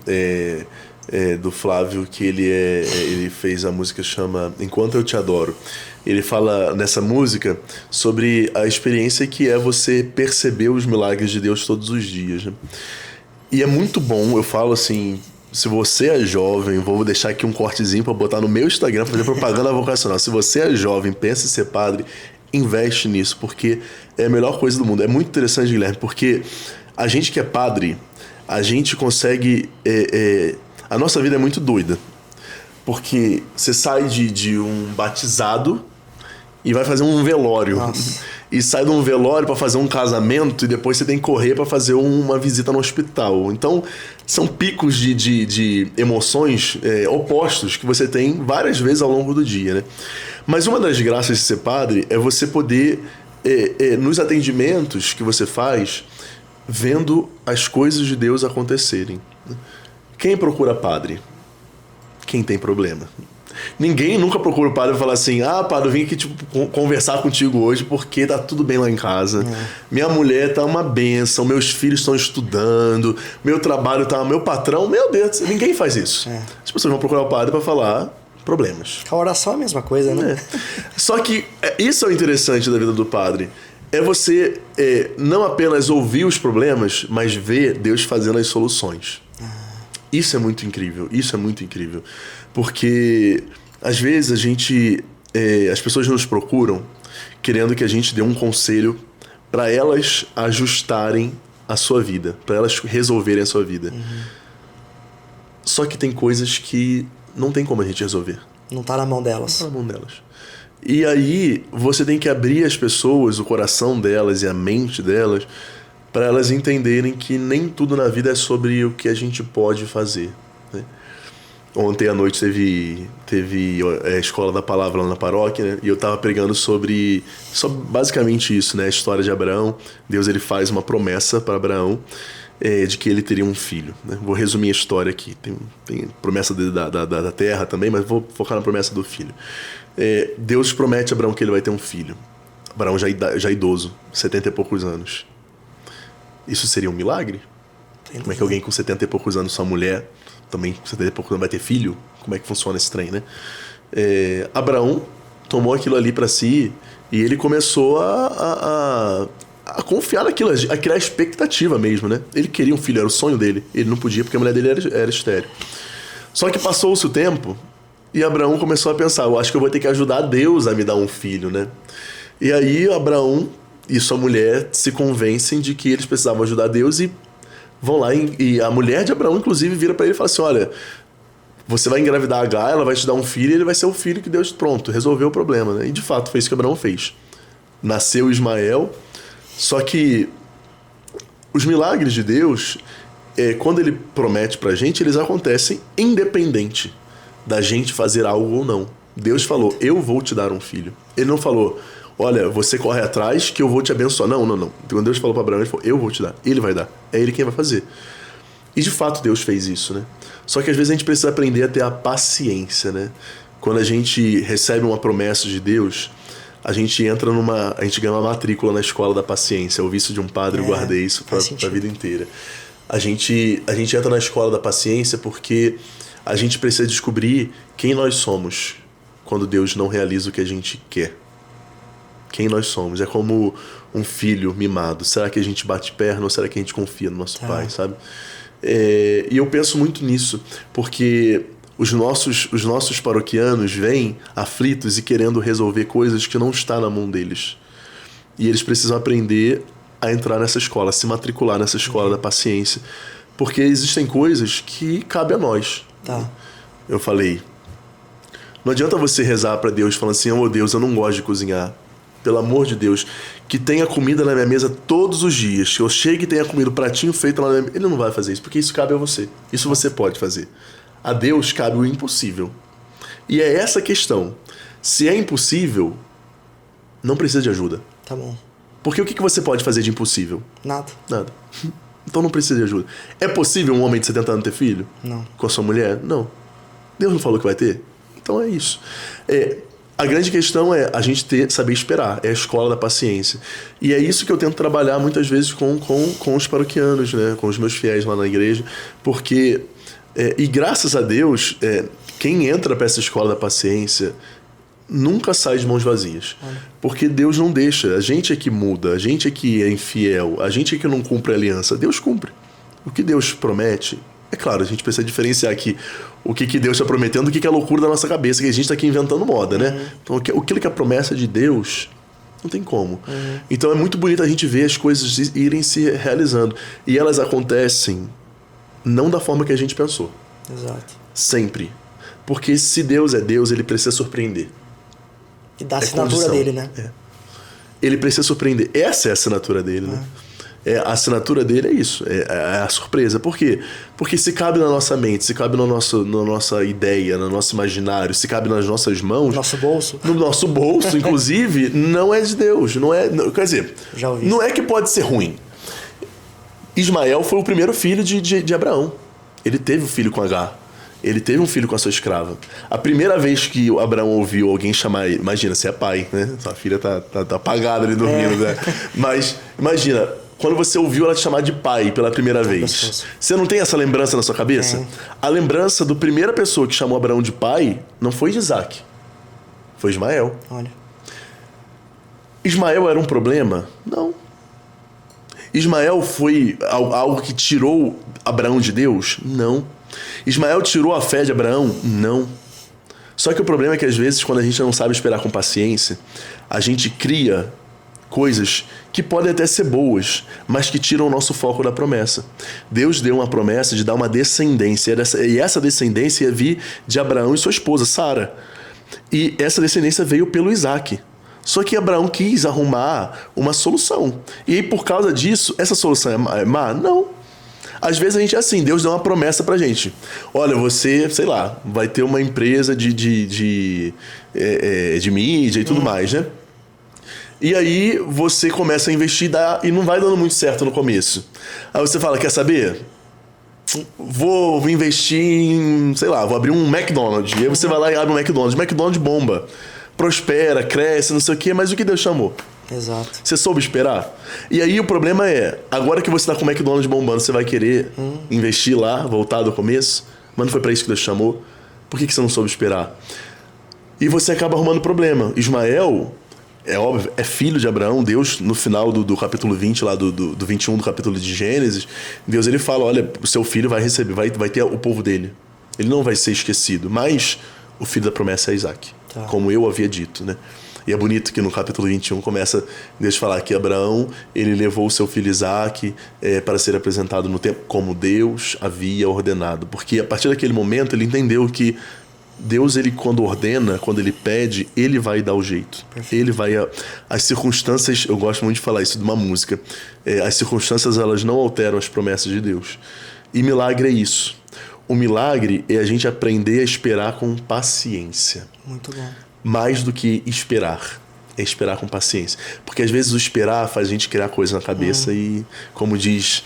do Flávio, que ele fez a música que chama Enquanto Eu Te Adoro. Ele fala nessa música sobre a experiência que é você perceber os milagres de Deus todos os dias, né? E é muito bom, eu falo assim, se você é jovem, vou deixar aqui um cortezinho para botar no meu Instagram, fazer propaganda vocacional. Se você é jovem, pensa em ser padre, investe nisso, porque é a melhor coisa do mundo. É muito interessante, Guilherme, porque a gente que é padre, a gente consegue... A nossa vida é muito doida, porque você sai de um batizado e vai fazer um velório. Nossa. E sai de um velório para fazer um casamento e depois você tem que correr para fazer uma visita no hospital. Então, são picos de emoções opostos que você tem várias vezes ao longo do dia, né? Mas uma das graças de ser padre é você poder, nos atendimentos que você faz, vendo as coisas de Deus acontecerem. Quem procura padre? Quem tem problema. Ninguém nunca procura o padre e fala assim, padre, eu vim aqui conversar contigo hoje porque tá tudo bem lá em casa. Minha mulher tá uma bênção, meus filhos estão estudando, meu trabalho tá... Meu patrão, meu Deus, ninguém faz isso. As pessoas vão procurar o padre para falar problemas. A oração é a mesma coisa, né? Só que isso é o interessante da vida do padre. É você não apenas ouvir os problemas, mas ver Deus fazendo as soluções. Isso é muito incrível, isso é muito incrível. Porque, às vezes, as pessoas nos procuram querendo que a gente dê um conselho para elas ajustarem a sua vida, para elas resolverem a sua vida. Só que tem coisas que não tem como a gente resolver. Não tá na mão delas. Não tá na mão delas. E aí, você tem que abrir as pessoas, o coração delas e a mente delas, para elas entenderem que nem tudo na vida é sobre o que a gente pode fazer, né? Ontem à noite teve a Escola da Palavra lá na paróquia, né? E eu estava pregando sobre basicamente isso, né? A história de Abraão. Deus, ele faz uma promessa para Abraão de que ele teria um filho, né? Vou resumir a história aqui. Tem promessa da terra também, mas vou focar na promessa do filho. Deus promete a Abraão que ele vai ter um filho. Abraão já idoso, 70 e poucos anos. Isso seria um milagre? Como é que alguém com 70 e poucos anos, sua mulher, também com 70 e poucos anos vai ter filho? Como é que funciona esse trem, né? Abraão tomou aquilo ali para si e ele começou a confiar naquilo, a criar expectativa mesmo, né? Ele queria um filho, era o sonho dele. Ele não podia porque a mulher dele era estéril. Só que passou-se o tempo e Abraão começou a pensar, eu acho que eu vou ter que ajudar Deus a me dar um filho, né? E aí Abraão e sua mulher se convencem de que eles precisavam ajudar Deus e vão lá e a mulher de Abraão, inclusive, vira para ele e fala assim, olha, você vai engravidar Agar, ela vai te dar um filho e ele vai ser o filho que Deus, pronto, resolveu o problema, né? E de fato foi isso que Abraão fez. Nasceu Ismael, só que os milagres de Deus, quando ele promete pra gente, eles acontecem independente da gente fazer algo ou não. Deus falou, eu vou te dar um filho. Ele não falou, olha, você corre atrás que eu vou te abençoar. Não. Quando Deus falou para Abraão, ele falou, eu vou te dar. Ele vai dar. É ele quem vai fazer. E de fato Deus fez isso, né? Só que às vezes a gente precisa aprender a ter a paciência, né? Quando a gente recebe uma promessa de Deus, a gente ganha uma matrícula na escola da paciência. Eu ouvi isso de um padre, eu guardei isso pra vida inteira. A gente entra na escola da paciência porque a gente precisa descobrir quem nós somos quando Deus não realiza o que a gente quer. Quem nós somos. É como um filho mimado. Será que a gente bate perna ou será que a gente confia no nosso pai, sabe? E eu penso muito nisso, porque os nossos paroquianos vêm aflitos e querendo resolver coisas que não está na mão deles. E eles precisam aprender a entrar nessa escola, a se matricular nessa escola da paciência. Porque existem coisas que cabem a nós. Tá. Eu falei, não adianta você rezar para Deus falando assim, oh Deus, eu não gosto de cozinhar. Pelo amor de Deus, que tenha comida na minha mesa todos os dias. Que eu chegue e tenha comida, o pratinho feito lá na minha mesa. Ele não vai fazer isso, porque isso cabe a você. Isso você pode fazer. A Deus cabe o impossível. E é essa a questão. Se é impossível, não precisa de ajuda. Tá bom. Porque o que você pode fazer de impossível? Nada. Então não precisa de ajuda. É possível um homem de 70 anos ter filho? Não. Com a sua mulher? Não. Deus não falou que vai ter? Então é isso. A grande questão é a gente saber esperar. É a escola da paciência. E é isso que eu tento trabalhar muitas vezes com os paroquianos, né? Com os meus fiéis lá na igreja. Porque, e graças a Deus, quem entra para essa escola da paciência nunca sai de mãos vazias. Porque Deus não deixa. A gente é que muda. A gente é que é infiel. A gente é que não cumpre a aliança. Deus cumpre. O que Deus promete... É claro, a gente precisa diferenciar aqui o que Deus está prometendo, o que é loucura da nossa cabeça, que a gente está aqui inventando moda, né? Então, aquilo que é a promessa de Deus, não tem como. Então, é muito bonito a gente ver as coisas irem se realizando. E elas acontecem não da forma que a gente pensou. Exato. Sempre. Porque se Deus é Deus, ele precisa surpreender. E da assinatura dele, né? Ele precisa surpreender. Essa é a assinatura dele, né? A assinatura dele é isso, é a surpresa. Por quê? Porque se cabe na nossa mente, se cabe na nossa ideia, no nosso imaginário, se cabe nas nossas mãos... Nosso bolso. No nosso bolso, inclusive, não é de Deus. Quer dizer, já ouvi. Não é que pode ser ruim. Ismael foi o primeiro filho de Abraão. Ele teve um filho com Agar. Ele teve um filho com a sua escrava. A primeira vez que Abraão ouviu alguém chamar... Imagina, você é pai, né? Sua filha tá apagada ali dormindo, né? Mas, imagina... Quando você ouviu ela te chamar de pai pela primeira vez, você não tem essa lembrança na sua cabeça? A lembrança da primeira pessoa que chamou Abraão de pai não foi de Isaac, foi Ismael. Olha. Ismael era um problema? Não. Ismael foi algo que tirou Abraão de Deus? Não. Ismael tirou a fé de Abraão? Não. Só que o problema é que às vezes quando a gente não sabe esperar com paciência, a gente cria coisas que podem até ser boas, mas que tiram o nosso foco da promessa. Deus deu uma promessa de dar uma descendência, e essa descendência ia vir de Abraão e sua esposa, Sara. E essa descendência veio pelo Isaac. Só que Abraão quis arrumar uma solução. E aí, por causa disso, essa solução é má? Não. Às vezes a gente é assim, Deus deu uma promessa pra gente. Olha, você, sei lá, vai ter uma empresa de mídia e tudo mais, né? E aí você começa a investir e não vai dando muito certo no começo. Aí você fala, quer saber? Vou investir em, sei lá, vou abrir um McDonald's. E aí você vai lá e abre um McDonald's. McDonald's bomba. Prospera, cresce, não sei o quê, mas o que Deus chamou? Exato. Você soube esperar? E aí o problema é, agora que você tá com o McDonald's bombando, você vai querer investir lá, voltar do começo? Mas não foi pra isso que Deus chamou? Por que você não soube esperar? E você acaba arrumando problema. Ismael, é óbvio, é filho de Abraão. Deus, no final do capítulo 20, lá do 21 do capítulo de Gênesis, Deus ele fala, olha, o seu filho vai receber, vai ter o povo dele. Ele não vai ser esquecido, mas o filho da promessa é Isaac, como eu havia dito, né? E é bonito que no capítulo 21 começa Deus falar que Abraão, ele levou o seu filho Isaac para ser apresentado no templo como Deus havia ordenado. Porque a partir daquele momento ele entendeu que Deus, ele quando ordena, quando ele pede, ele vai dar o jeito. Perfeito. Ele vai... As circunstâncias, eu gosto muito de falar isso de uma música, as circunstâncias elas não alteram as promessas de Deus. E milagre é isso. O milagre é a gente aprender a esperar com paciência. Muito bom. Mais do que esperar. É esperar com paciência. Porque às vezes o esperar faz a gente criar coisa na cabeça e, como diz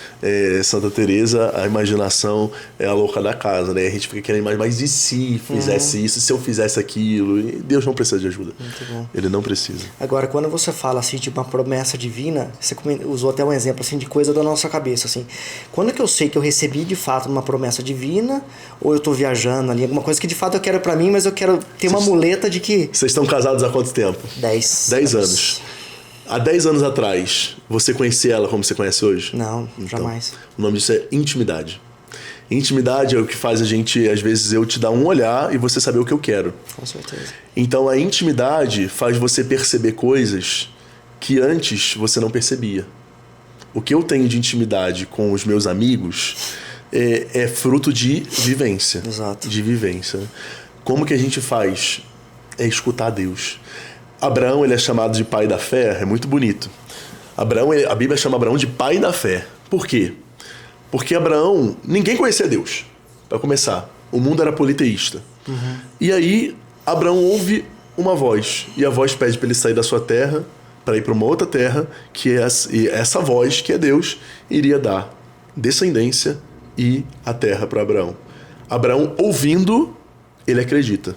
Santa Teresa, a imaginação é a louca da casa, né? A gente fica querendo imaginar, mas e se fizesse isso, se eu fizesse aquilo? E Deus não precisa de ajuda. Muito bom. Ele não precisa. Agora, quando você fala assim de uma promessa divina, você usou até um exemplo assim de coisa da nossa cabeça, assim. Quando é que eu sei que eu recebi de fato uma promessa divina, ou eu tô viajando ali, alguma coisa que de fato eu quero pra mim, mas eu quero ter uma muleta de que... Vocês estão casados há quanto tempo? 10 anos. Há 10 anos atrás, você conhecia ela como você conhece hoje? Não, então, jamais. O nome disso é intimidade. Intimidade é o que faz a gente, às vezes, eu te dar um olhar e você saber o que eu quero. Com certeza. Então, a intimidade faz você perceber coisas que antes você não percebia. O que eu tenho de intimidade com os meus amigos é fruto de vivência. Exato. De vivência. Como que a gente faz? É escutar Deus. Abraão, ele é chamado de pai da fé, é muito bonito. Abraão, a Bíblia chama Abraão de pai da fé. Por quê? Porque Abraão, ninguém conhecia Deus, para começar. O mundo era politeísta. E aí, Abraão ouve uma voz, e a voz pede para ele sair da sua terra, para ir para uma outra terra, que essa voz, que é Deus, iria dar descendência e a terra para Abraão. Abraão, ouvindo, ele acredita.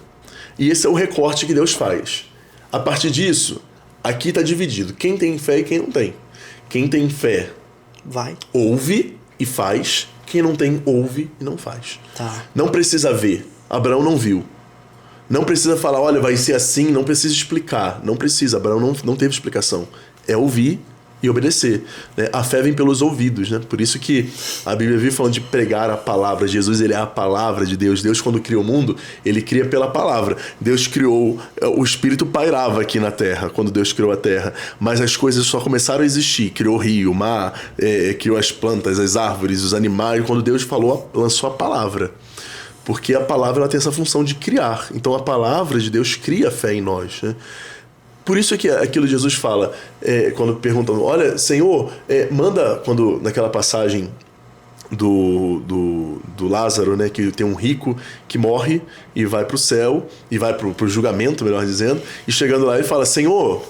E esse é o recorte que Deus faz. A partir disso, aqui está dividido. Quem tem fé e quem não tem. Quem tem fé ouve e faz. Quem não tem, ouve e não faz. Tá. Não precisa ver. Abraão não viu. Não precisa falar, olha, vai ser assim. Não precisa explicar. Não precisa. Abraão não teve explicação. É ouvir e obedecer, né? A fé vem pelos ouvidos, né? Por isso que a Bíblia vive falando de pregar a palavra. Jesus, ele é a palavra de Deus. Deus, quando cria o mundo, ele cria pela palavra. Deus criou, o Espírito pairava aqui na terra, quando Deus criou a terra, mas as coisas só começaram a existir. Criou o rio, o mar, criou as plantas, as árvores, os animais, quando Deus falou, lançou a palavra. Porque a palavra ela tem essa função de criar. Então a palavra de Deus cria fé em nós, né? Por isso que aquilo Jesus fala, quando perguntam, olha, Senhor, manda, quando naquela passagem do Lázaro, né, que tem um rico que morre e vai para o céu, e vai para o julgamento, melhor dizendo, e chegando lá ele fala, Senhor,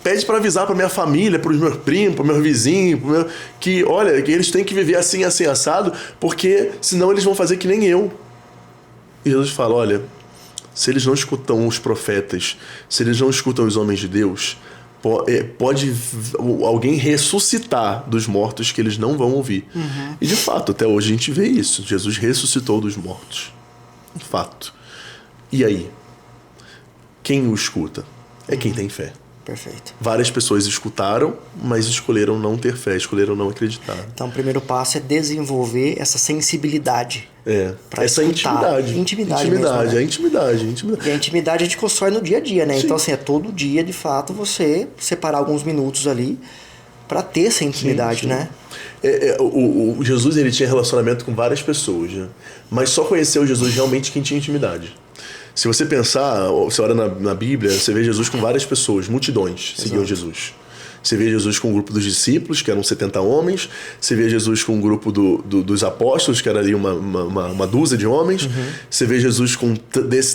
pede para avisar para minha família, para os meus primos, para os meus vizinhos, que, olha, que eles têm que viver assim, assim, assado, porque senão eles vão fazer que nem eu. E Jesus fala, olha, se eles não escutam os profetas, se eles não escutam os homens de Deus, pode alguém ressuscitar dos mortos que eles não vão ouvir. E de fato, até hoje a gente vê isso. Jesus ressuscitou dos mortos. Um fato. E aí? Quem o escuta? É quem tem fé. Perfeito. Várias pessoas escutaram, mas escolheram não ter fé, escolheram não acreditar. Então, o primeiro passo é desenvolver essa sensibilidade. Essa intimidade. Intimidade mesmo, né? A intimidade. E a intimidade a gente constrói no dia a dia, né? Sim. Então, assim, é todo dia, de fato, você separar alguns minutos ali para ter essa intimidade, sim. Né? O Jesus, ele tinha relacionamento com várias pessoas, né? Mas só conheceu Jesus realmente quem tinha intimidade. Se você pensar, você olha na Bíblia, você vê Jesus com várias pessoas, multidões seguiam Jesus. Você vê Jesus com um grupo dos discípulos, que eram 70 homens. Você vê Jesus com um grupo dos apóstolos, que era ali uma dúzia de homens. Você vê Jesus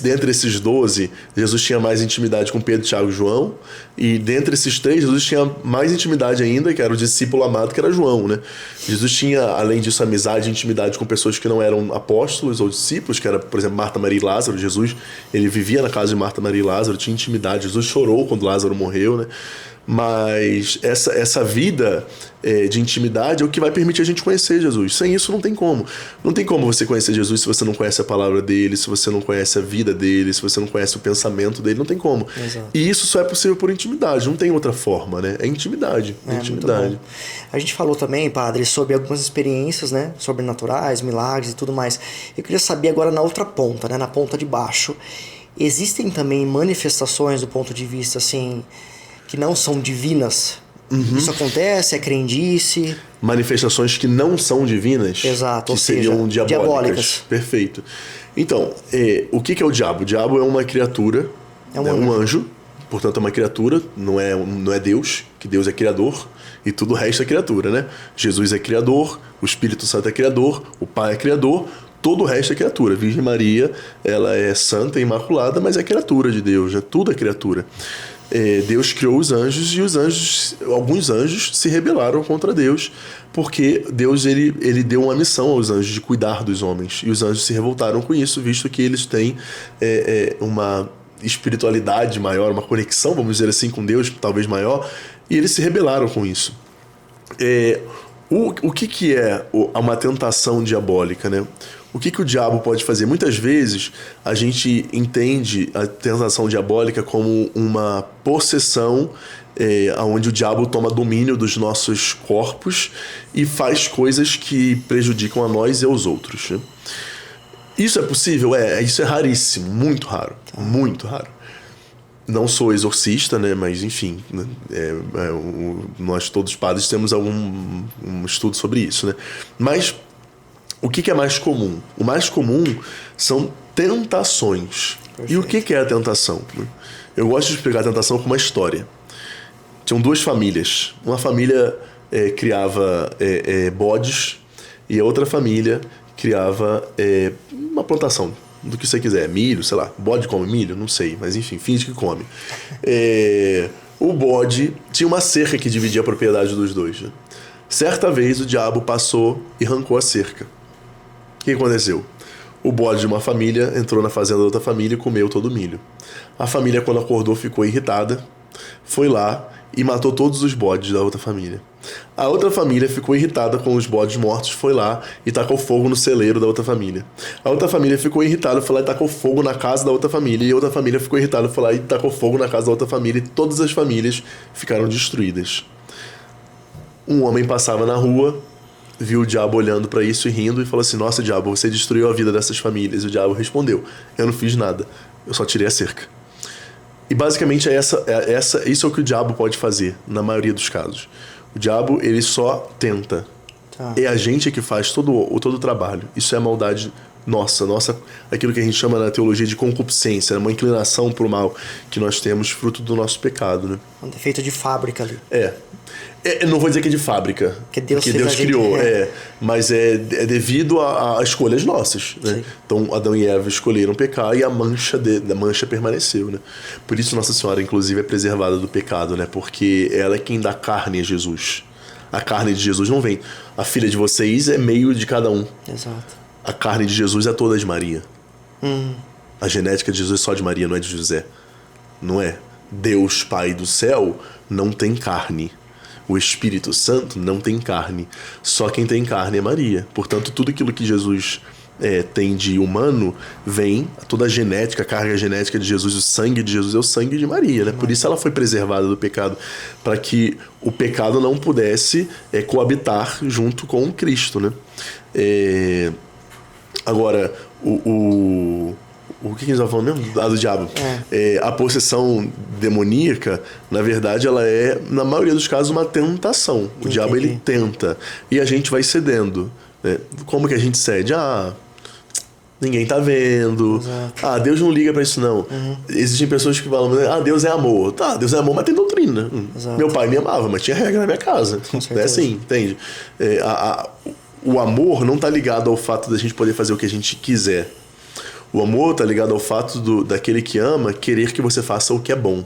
dentre esses 12, Jesus tinha mais intimidade com Pedro, Tiago e João. E dentre esses 3, Jesus tinha mais intimidade ainda, que era o discípulo amado, que era João, né? Jesus tinha, além disso, amizade e intimidade com pessoas que não eram apóstolos ou discípulos, que era, por exemplo, Marta, Maria e Lázaro. Jesus, ele vivia na casa de Marta, Maria e Lázaro, tinha intimidade. Jesus chorou quando Lázaro morreu, né? Mas essa vida de intimidade é o que vai permitir a gente conhecer Jesus. Sem isso não tem como. Não tem como você conhecer Jesus se você não conhece a palavra dele, se você não conhece a vida dele, se você não conhece o pensamento dele. Não tem como. Exato. E isso só é possível por intimidade. Não tem outra forma, né? É intimidade. É intimidade. Muito bom. A gente falou também, padre, sobre algumas experiências, né? Sobrenaturais, milagres e tudo mais. Eu queria saber agora na outra ponta, né? Na ponta de baixo. Existem também manifestações do ponto de vista, assim, que não são divinas? Isso acontece? É crendice? Manifestações que não são divinas. Exato, que ou seja, seriam diabólicas. Perfeito. Então, o que é o diabo? O diabo é uma criatura, É um anjo. Portanto, é uma criatura, não é Deus, que Deus é criador, e tudo o resto é criatura, né? Jesus é criador, o Espírito Santo é criador, o Pai é criador, todo o resto é criatura. A Virgem Maria, ela é santa e imaculada, mas é criatura de Deus, né? Tudo é criatura. Deus criou os anjos e alguns anjos se rebelaram contra Deus, porque Deus ele deu uma missão aos anjos de cuidar dos homens, e os anjos se revoltaram com isso, visto que eles têm uma espiritualidade maior, uma conexão, vamos dizer assim, com Deus, talvez maior, e eles se rebelaram com isso. O que é uma tentação diabólica, né? O que o diabo pode fazer? Muitas vezes a gente entende a tentação diabólica como uma possessão onde o diabo toma domínio dos nossos corpos e faz coisas que prejudicam a nós e aos outros, né? Isso é possível? Isso é raríssimo, muito raro, muito raro. Não sou exorcista, né? Mas enfim, né? Nós todos padres temos um estudo sobre isso, né? Mas o que é mais comum? O mais comum são tentações. Perfeito. E o que é a tentação? Eu gosto de explicar a tentação com uma história. Tinham duas famílias. Uma família criava bodes e a outra família criava uma plantação do que você quiser, milho, sei lá. Bode come milho? Não sei, mas enfim, finge que come. O bode tinha uma cerca que dividia a propriedade dos dois, né? Certa vez o diabo passou e arrancou a cerca. O que aconteceu? O bode de uma família entrou na fazenda da outra família e comeu todo o milho. A família, quando acordou, ficou irritada, foi lá e matou todos os bodes da outra família. A outra família ficou irritada com os bodes mortos, foi lá e tacou fogo no celeiro da outra família. A outra família ficou irritada, foi lá e tacou fogo na casa da outra família. E a outra família ficou irritada, foi lá e tacou fogo na casa da outra família. E todas as famílias ficaram destruídas. Um homem passava na rua, viu o diabo olhando para isso e rindo e falou assim: nossa, diabo, você destruiu a vida dessas famílias. E o diabo respondeu: eu não fiz nada, eu só tirei a cerca. E basicamente isso é o que o diabo pode fazer na maioria dos casos. O diabo, ele só tenta. É a gente que faz todo o trabalho. Isso é a maldade nossa, aquilo que a gente chama na teologia de concupiscência, uma inclinação para o mal que nós temos fruto do nosso pecado, né? Um defeito de fábrica ali. Não vou dizer que é de fábrica, que Deus criou, mas é devido a escolhas nossas, né? Então Adão e Eva escolheram pecar e a mancha permaneceu, né? Por isso Nossa Senhora, inclusive, é preservada do pecado, né? Porque ela é quem dá carne a Jesus. A carne de Jesus não vem. A filha de vocês é meio de cada um. Exato. A carne de Jesus é toda de Maria. A genética de Jesus é só de Maria, não é de José. Não é. Deus, Pai do céu, não tem carne. O Espírito Santo não tem carne. Só quem tem carne é Maria. Portanto, tudo aquilo que Jesus tem de humano vem, toda a genética, a carga genética de Jesus, o sangue de Jesus é o sangue de Maria, né? Por isso ela foi preservada do pecado, para que o pecado não pudesse coabitar junto com Cristo, né? Agora, o que a gente estava falando mesmo? Do diabo. A possessão demoníaca, na verdade, ela é, na maioria dos casos, uma tentação. O diabo, ele tenta. E a gente vai cedendo, né? Como que a gente cede? Ninguém tá vendo. Exato. Deus não liga pra isso, não. Existem pessoas que falam: Deus é amor. Deus é amor, mas tem doutrina. Meu pai me amava, mas tinha regra na minha casa. É assim, entende? O amor não tá ligado ao fato da gente poder fazer o que a gente quiser. O amor está ligado ao fato daquele que ama querer que você faça o que é bom.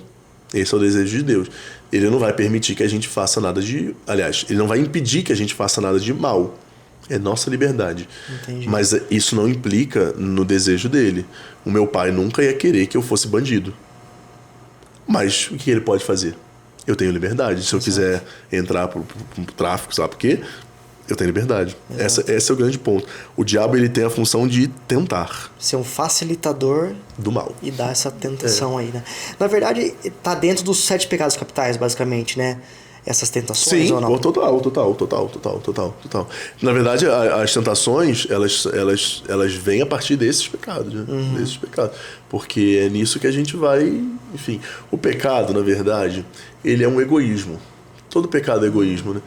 Esse é o desejo de Deus. Ele não vai permitir que a gente faça nada de... Aliás, ele não vai impedir que a gente faça nada de mal. É nossa liberdade. Entendi. Mas isso não implica no desejo dele. O meu pai nunca ia querer que eu fosse bandido. Mas o que ele pode fazer? eu tenho liberdade. Se eu quiser entrar pro tráfico, sabe por quê? Eu tenho liberdade. Esse é o grande ponto. O diabo, ele tem a função de tentar. Ser um facilitador do mal. E dar essa tentação aí, né? Na verdade, tá dentro dos 7 pecados capitais, basicamente, né? Essas tentações. Sim, ou não? Total. Na verdade, as tentações, elas vêm a partir desses pecados, né? Desses pecados. Porque é nisso que a gente vai... Enfim, o pecado, na verdade, ele é um egoísmo. Todo pecado é egoísmo, né?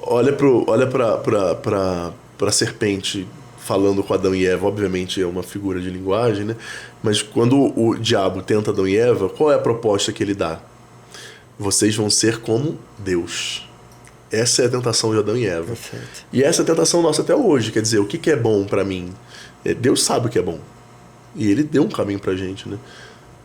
Olha pra serpente falando com Adão e Eva. Obviamente é uma figura de linguagem, né? Mas quando o diabo tenta Adão e Eva, qual é a proposta que ele dá? Vocês vão ser como Deus. Essa é a tentação de Adão e Eva. Perfeito. E essa é a tentação nossa até hoje. Quer dizer, o que é bom pra mim? Deus sabe o que é bom. E ele deu um caminho pra gente, né?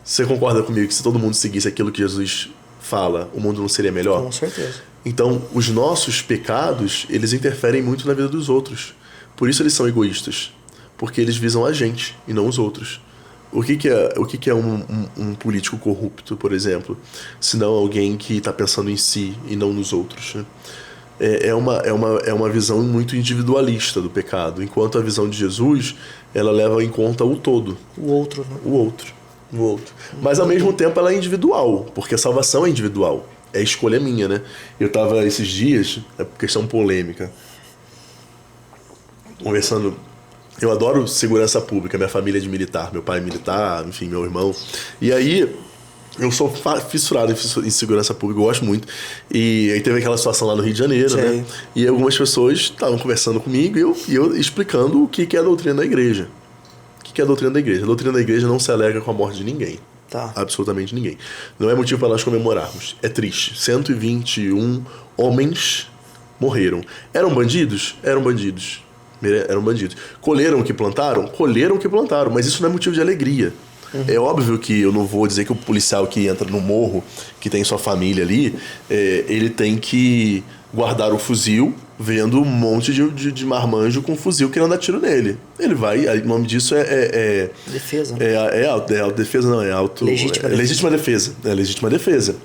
Você concorda comigo que se todo mundo seguisse aquilo que Jesus fala, o mundo não seria melhor? Com certeza. Então, os nossos pecados, eles interferem muito na vida dos outros. Por isso eles são egoístas. Porque eles visam a gente e não os outros. O que é um político corrupto, por exemplo? Se não alguém que está pensando em si e não nos outros, né? É uma visão muito individualista do pecado. Enquanto a visão de Jesus, ela leva em conta o todo. O outro, né? O outro. Mas ao mesmo tempo ela é individual, porque a salvação é individual. É escolha minha, né? Eu tava esses dias, é questão polêmica, conversando. Eu adoro segurança pública, minha família é de militar, meu pai é militar, enfim, meu irmão. E aí, eu sou fissurado em segurança pública, eu gosto muito. E aí teve aquela situação lá no Rio de Janeiro, né? E algumas pessoas estavam conversando comigo e eu explicando o que é a doutrina da igreja. O que é a doutrina da igreja? A doutrina da igreja não se alegra com a morte de ninguém. Tá. Absolutamente ninguém. Não é motivo para nós comemorarmos. É triste. 121 homens morreram. Eram bandidos? Eram bandidos. Colheram o que plantaram? Colheram o que plantaram. Mas isso não é motivo de alegria. É óbvio que eu não vou dizer que o policial que entra no morro, que tem sua família ali, ele tem que guardar o fuzil, vendo um monte de marmanjo com fuzil querendo dar tiro nele. Ele vai, o nome disso defesa. Autodefesa, não, é auto... Legítima defesa. É legítima defesa.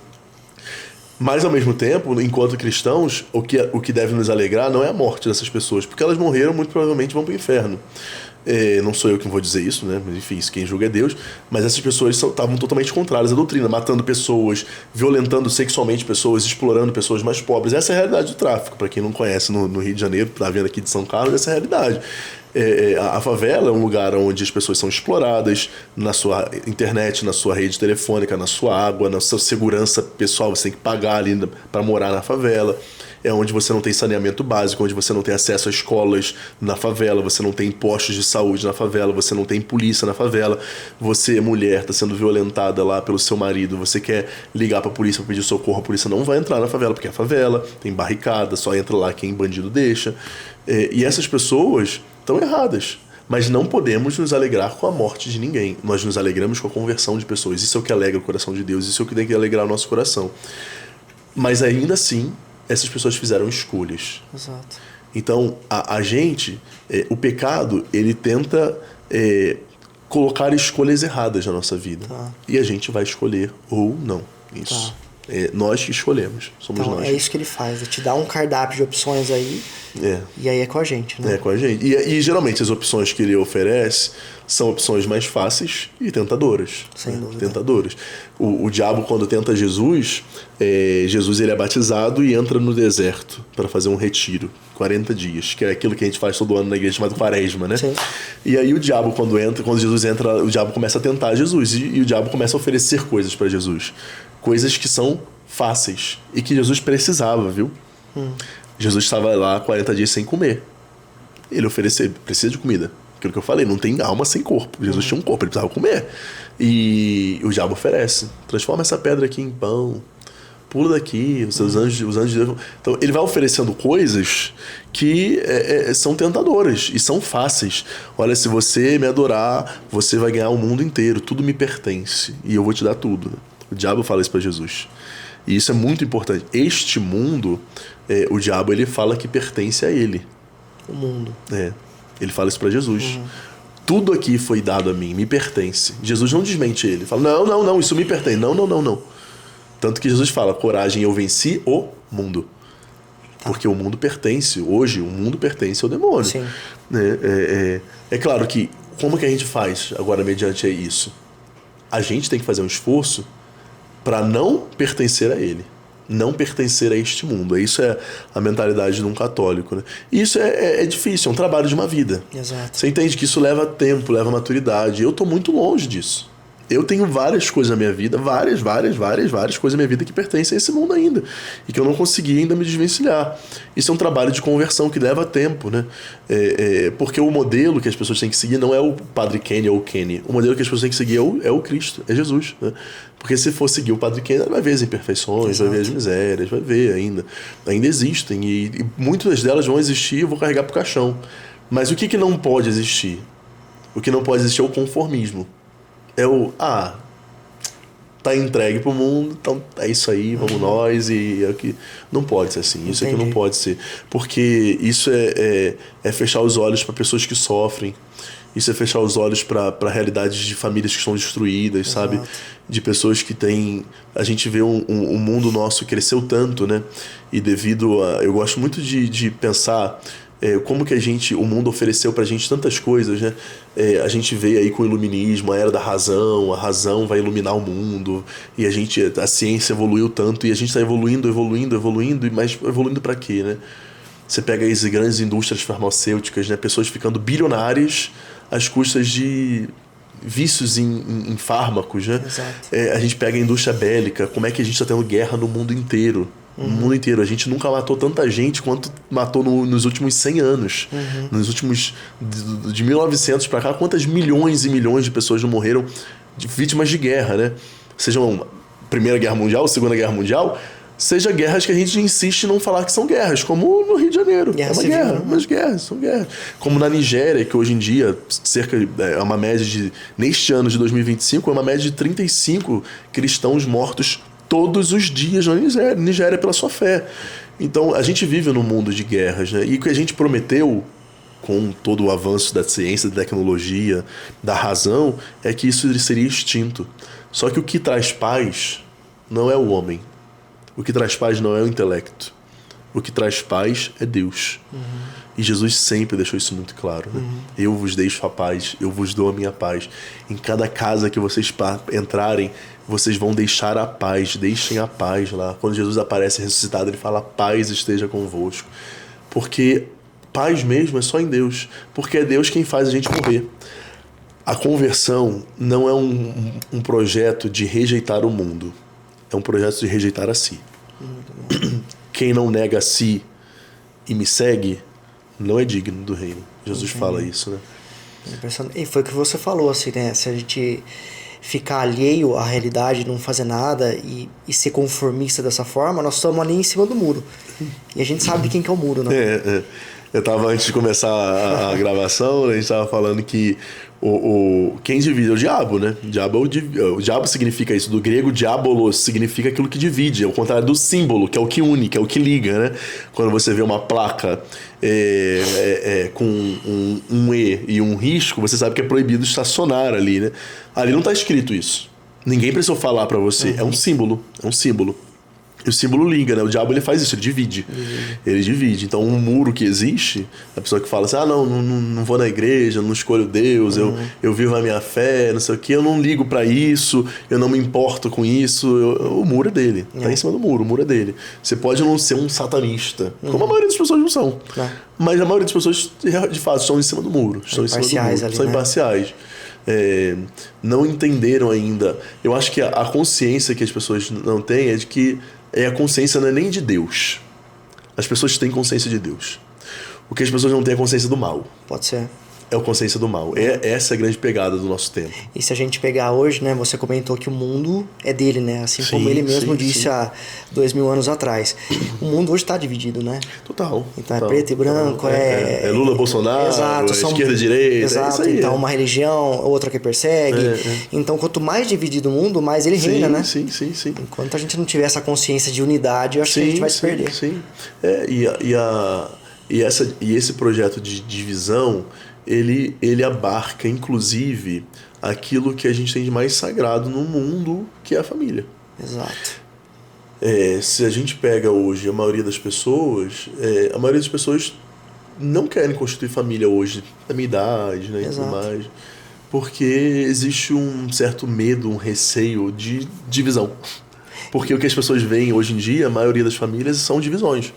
Mas, ao mesmo tempo, enquanto cristãos, o que deve nos alegrar não é a morte dessas pessoas, porque elas morreram, muito provavelmente vão para o inferno. Não sou eu quem vou dizer isso, né? Enfim, quem julga é Deus. Mas essas pessoas estavam totalmente contrárias à doutrina, matando pessoas, violentando sexualmente pessoas, explorando pessoas mais pobres. Essa é a realidade do tráfico. Para quem não conhece no Rio de Janeiro, tá vendo aqui de São Carlos, essa é a realidade. A favela é um lugar onde as pessoas são exploradas na sua internet, na sua rede telefônica, na sua água, na sua segurança pessoal. Você tem que pagar ali para morar na favela. É onde você não tem saneamento básico, onde você não tem acesso a escolas na favela, você não tem postos de saúde na favela, você não tem polícia na favela. Você, mulher, está sendo violentada lá pelo seu marido, você quer ligar para a polícia para pedir socorro, a polícia não vai entrar na favela, porque é favela, tem barricada, só entra lá quem bandido deixa. E essas pessoas estão erradas. Mas não podemos nos alegrar com a morte de ninguém. Nós nos alegramos com a conversão de pessoas. Isso é o que alegra o coração de Deus, isso é o que tem que alegrar o nosso coração. Mas ainda assim, essas pessoas fizeram escolhas. Exato. Então, a gente, o pecado, ele tenta colocar escolhas erradas na nossa vida. Tá. E a gente vai escolher ou não. Isso. Tá. Nós que escolhemos. Somos então, nós. é isso que ele faz. Ele te dá um cardápio de opções aí. E aí é com a gente, né? É com a gente. E geralmente as opções que ele oferece são opções mais fáceis e tentadoras. Sem dúvida. Tentadoras. O diabo, quando tenta Jesus, Jesus ele é batizado e entra no deserto para fazer um retiro. 40 dias, que é aquilo que a gente faz todo ano na igreja chamado Quaresma, né? Sim. E aí o diabo, quando Jesus entra, o diabo começa a tentar Jesus e o diabo começa a oferecer coisas para Jesus. Coisas que são fáceis e que Jesus precisava, viu? Jesus estava lá 40 dias sem comer. Ele ofereceu, precisa de comida. Aquilo que eu falei, não tem alma sem corpo. Jesus tinha um corpo, ele precisava comer. E o diabo oferece. Transforma essa pedra aqui em pão. Pula daqui, os anjos de Deus. Então, ele vai oferecendo coisas que são tentadoras e são fáceis. Olha, se você me adorar, você vai ganhar o mundo inteiro. Tudo me pertence e eu vou te dar tudo. O diabo fala isso para Jesus. E isso é muito importante. Este mundo, o diabo ele fala que pertence a ele. O mundo. Ele fala isso para Jesus. Tudo aqui foi dado a mim, me pertence. Jesus não desmente ele. Fala, não, isso me pertence. Não. Tanto que Jesus fala, coragem, eu venci o mundo. Porque o mundo pertence, hoje, o mundo pertence ao demônio. Sim. Né? É claro que, como que a gente faz agora mediante isso? A gente tem que fazer um esforço para não pertencer a ele. Não pertencer a este mundo. Isso é a mentalidade de um católico. Né? E isso é difícil, é um trabalho de uma vida. Exato. Você entende que isso leva tempo, leva maturidade. Eu estou muito longe disso. Eu tenho várias coisas na minha vida, várias coisas na minha vida que pertencem a esse mundo ainda. E que eu não consegui ainda me desvencilhar. Isso é um trabalho de conversão que leva tempo, né? Porque o modelo que as pessoas têm que seguir não é o Padre Kenny ou o Kenny. O modelo que as pessoas têm que seguir é o Cristo, é Jesus. Né? Porque se for seguir o Padre Kenny, vai ver as imperfeições, Exato. vai ver as misérias, vai ver ainda. Ainda existem. E muitas delas vão existir e eu vou carregar pro caixão. Mas o que não pode existir? O que não pode existir é o conformismo. Tá entregue pro mundo, então é isso aí, vamos nós, e é o que... Não pode ser assim, isso é que não pode ser. Porque isso é fechar os olhos para pessoas que sofrem, isso é fechar os olhos para realidades de famílias que estão destruídas, sabe? De pessoas que têm... A gente vê um mundo nosso cresceu tanto, né? E devido a... Eu gosto muito de pensar... como que o mundo ofereceu pra gente tantas coisas, né? A gente veio aí com o iluminismo, a era da razão, a razão vai iluminar o mundo, e a ciência evoluiu tanto, e a gente tá evoluindo, mas evoluindo pra quê, né? Você pega as grandes indústrias farmacêuticas, né? Pessoas ficando bilionárias às custas de vícios em fármacos, né? Exato. A gente pega a indústria bélica, como é que a gente tá tendo guerra no mundo inteiro. No mundo inteiro. A gente nunca matou tanta gente quanto matou nos últimos 100 anos. Nos últimos... De 1900 pra cá, quantas milhões e milhões de pessoas não morreram de vítimas de guerra, né? Seja uma Primeira Guerra Mundial, Segunda Guerra Mundial, seja guerras que a gente insiste em não falar que são guerras, como no Rio de Janeiro. Guerra é uma civil, guerra, né? mas guerras, são guerras. Como na Nigéria, que hoje em dia, é uma média de... Neste ano de 2025, é uma média de 35 cristãos mortos todos os dias na Nigéria pela sua fé. Então, a gente vive num mundo de guerras, né? E o que a gente prometeu, com todo o avanço da ciência, da tecnologia, da razão, é que isso seria extinto. Só que o que traz paz não é o homem. O que traz paz não é o intelecto. O que traz paz é Deus. E Jesus sempre deixou isso muito claro. Né? Eu vos deixo a paz, eu vos dou a minha paz. Em cada casa que vocês entrarem, vocês vão deixar a paz, deixem a paz lá. Quando Jesus aparece ressuscitado, ele fala: paz esteja convosco. Porque paz mesmo é só em Deus. Porque é Deus quem faz a gente morrer. A conversão não é um projeto de rejeitar o mundo. É um projeto de rejeitar a si. Quem não nega a si e me segue, não é digno do reino. Jesus fala isso, né? E foi o que você falou, assim, né? Se a gente ficar alheio à realidade, não fazer nada e ser conformista dessa forma, nós estamos ali em cima do muro. E a gente sabe de quem que é o muro, né? Eu tava, antes de começar a gravação, a gente tava falando que quem divide é o diabo, né? O diabo significa isso. Do grego, diabolos significa aquilo que divide. É o contrário do símbolo, que é o que une, que é o que liga, né? Quando você vê uma placa com um E e um risco, você sabe que é proibido estacionar ali, né? Ali não tá escrito isso. Ninguém precisou falar pra você. É um símbolo. É um símbolo. E o símbolo liga, né? O diabo, ele faz isso, ele divide. Ele divide. Então, um muro que existe, a pessoa que fala assim: não vou na igreja, não escolho Deus, eu vivo a minha fé, não sei o quê, eu não ligo pra isso, eu não me importo com isso. O muro é dele. Tá em cima do muro, o muro é dele. Você pode não ser um satanista, como a maioria das pessoas não são. Mas a maioria das pessoas, de fato, estão em cima do muro. Estão em cima do muro. Ali, são né? imparciais. Não entenderam ainda. Eu acho que a consciência que as pessoas não têm é de que a consciência não é nem de Deus. As pessoas têm consciência de Deus. O que as pessoas não têm é consciência do mal. Pode ser. É a consciência do mal. Essa é a grande pegada do nosso tempo. E se a gente pegar hoje, né? Você comentou que o mundo é dele, né? Assim como ele mesmo disse há 2000 anos atrás. O mundo hoje está dividido, né? Total. Então é preto e branco, é Lula, Bolsonaro, exato, esquerda e direita. Exato, isso aí, então uma religião, outra que persegue. Então quanto mais dividido o mundo, mais ele reina, né? Sim. Enquanto a gente não tiver essa consciência de unidade, eu acho que a gente vai se perder. Sim. E esse projeto de divisão, ele abarca, inclusive, aquilo que a gente tem de mais sagrado no mundo, que é a família. Exato. Se a gente pega hoje a maioria das pessoas não querem constituir família hoje, da minha idade, né, e tudo mais, porque existe um certo medo, um receio de divisão. Porque o que as pessoas veem hoje em dia, a maioria das famílias, são divisões.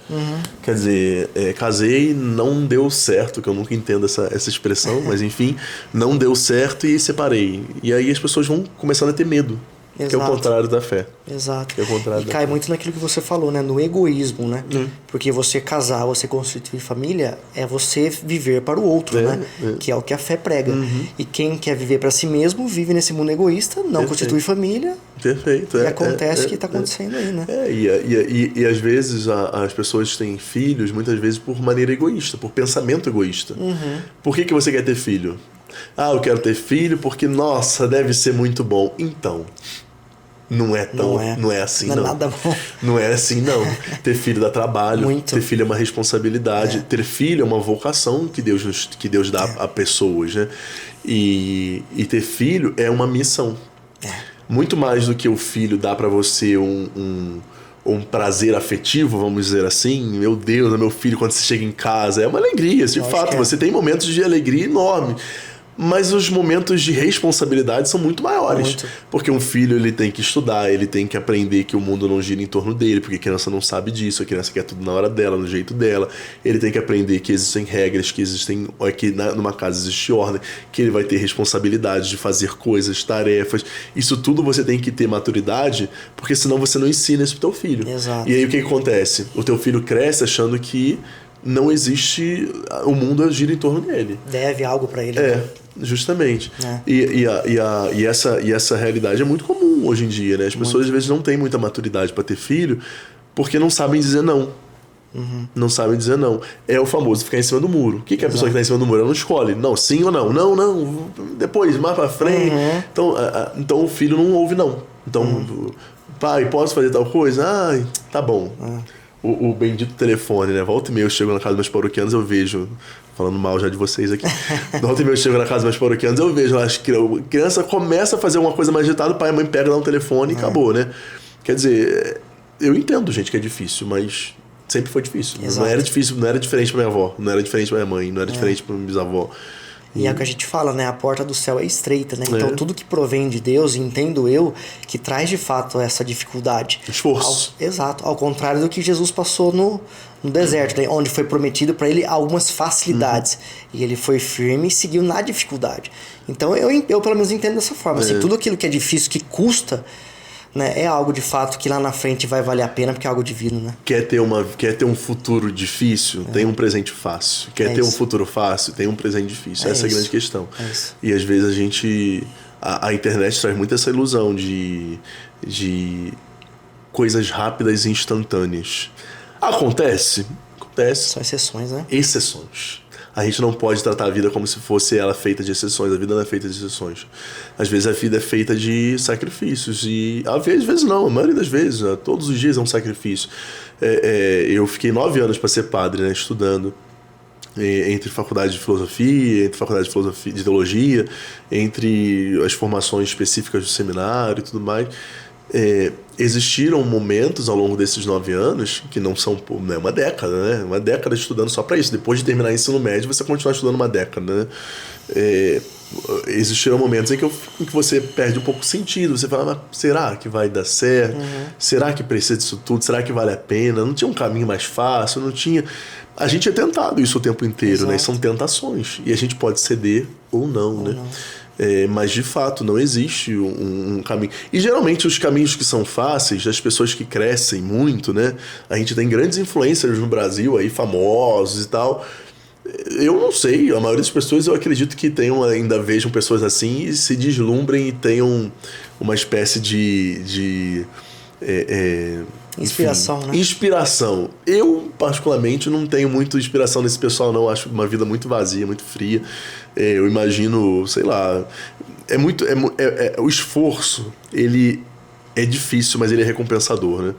Quer dizer, casei, não deu certo, que eu nunca entendo essa expressão, mas enfim, não deu certo e separei. E aí as pessoas vão começando a ter medo. Que é o contrário da fé. Exato. Que é o contrário e cai muito naquilo que você falou, né? No egoísmo, né? Porque você casar, você constituir família, é você viver para o outro, né? Que é o que a fé prega. E quem quer viver para si mesmo, vive nesse mundo egoísta, não constitui família. Perfeito. E acontece o que está acontecendo aí, né? E às vezes as pessoas têm filhos, muitas vezes por maneira egoísta, por pensamento egoísta. Por que você quer ter filho? Eu quero ter filho porque, nossa, deve ser muito bom. Então... Não é assim, não. Não é nada bom. Não é assim, não. Ter filho dá trabalho. Muito. Ter filho é uma responsabilidade. Ter filho é uma vocação que Deus dá a pessoas, né? E ter filho é uma missão. Muito mais do que o filho dá pra você um prazer afetivo, vamos dizer assim. Meu Deus, é meu filho, quando você chega em casa. É uma alegria, de fato. Você tem momentos de alegria enorme. Mas os momentos de responsabilidade são muito maiores. Porque um filho, ele tem que estudar, ele tem que aprender que o mundo não gira em torno dele, porque a criança não sabe disso, a criança quer tudo na hora dela, no jeito dela. Ele tem que aprender que existem regras, que numa casa existe ordem, que ele vai ter responsabilidade de fazer coisas, tarefas. Isso tudo você tem que ter maturidade, porque senão você não ensina isso pro teu filho. Exato. E aí o que acontece? O teu filho cresce achando que não existe... O mundo gira em torno dele. Deve algo pra ele. Justamente. E essa realidade é muito comum hoje em dia, né? As pessoas às vezes não têm muita maturidade para ter filho porque não sabem dizer não. Não sabem dizer não. É o famoso ficar em cima do muro. O que é a pessoa que está em cima do muro? Ela não escolhe. Não, sim ou não. Não. Depois, mais para frente. Então o filho não ouve não. Então, pai, posso fazer tal coisa? Tá bom. O bendito telefone, né? Volta e meia eu chego na casa dos meus paroquianos, eu vejo... Falando mal já de vocês aqui. Volta e meia eu chego na casa dos meus paroquianos, eu vejo, acho que a criança começa a fazer alguma coisa mais agitada, o pai e a mãe pegam, dá um telefone e acabou, né? Quer dizer, eu entendo, gente, que é difícil, mas sempre foi difícil. Não era difícil, não era diferente pra minha avó, não era diferente pra minha mãe, não era diferente pra minha bisavó. E é o que a gente fala, né? A porta do céu é estreita, né? Então tudo que provém de Deus, entendo eu, que traz de fato essa dificuldade. Esforço. Exato. Ao contrário do que Jesus passou no deserto, né? Onde foi prometido para ele algumas facilidades. E ele foi firme e seguiu na dificuldade. Então eu pelo menos entendo dessa forma. Assim, tudo aquilo que é difícil, que custa, né, é algo de fato que lá na frente vai valer a pena, porque é algo divino, né? Quer ter um futuro difícil, tem um presente fácil. Quer ter um futuro fácil, tem um presente difícil. Essa é a grande questão. E às vezes a gente... A internet traz muito essa ilusão de coisas rápidas e instantâneas. Acontece. São exceções, né? Exceções. A gente não pode tratar a vida como se fosse ela feita de exceções. A vida não é feita de exceções. Às vezes a vida é feita de sacrifícios. E às vezes não, a maioria das vezes, né? Todos os dias é um sacrifício. Eu fiquei 9 anos para ser padre, né? Estudando. Entre faculdade de filosofia, entre faculdade de teologia, entre as formações específicas do seminário e tudo mais. Existiram momentos ao longo desses 9 anos, que não são uma década, né? Uma década estudando só para isso. Depois de terminar o ensino médio, você continua estudando uma década, né? Existiram momentos em que você perde um pouco o sentido. Você fala, mas será que vai dar certo? Será que precisa disso tudo? Será que vale a pena? Não tinha um caminho mais fácil? Não tinha... A gente é tentado isso o tempo inteiro, né? São tentações. E a gente pode ceder ou não, né? Mas de fato não existe um caminho. E geralmente os caminhos que são fáceis, das pessoas que crescem muito, né? A gente tem grandes influencers no Brasil aí, famosos e tal. Eu não sei, a maioria das pessoas eu acredito que ainda vejam pessoas assim e se deslumbrem e tenham uma espécie de inspiração, né? Inspiração. Eu, particularmente, não tenho muito inspiração nesse pessoal, não. Acho uma vida muito vazia, muito fria. Eu imagino, sei lá... o esforço, ele é difícil, mas ele é recompensador, né?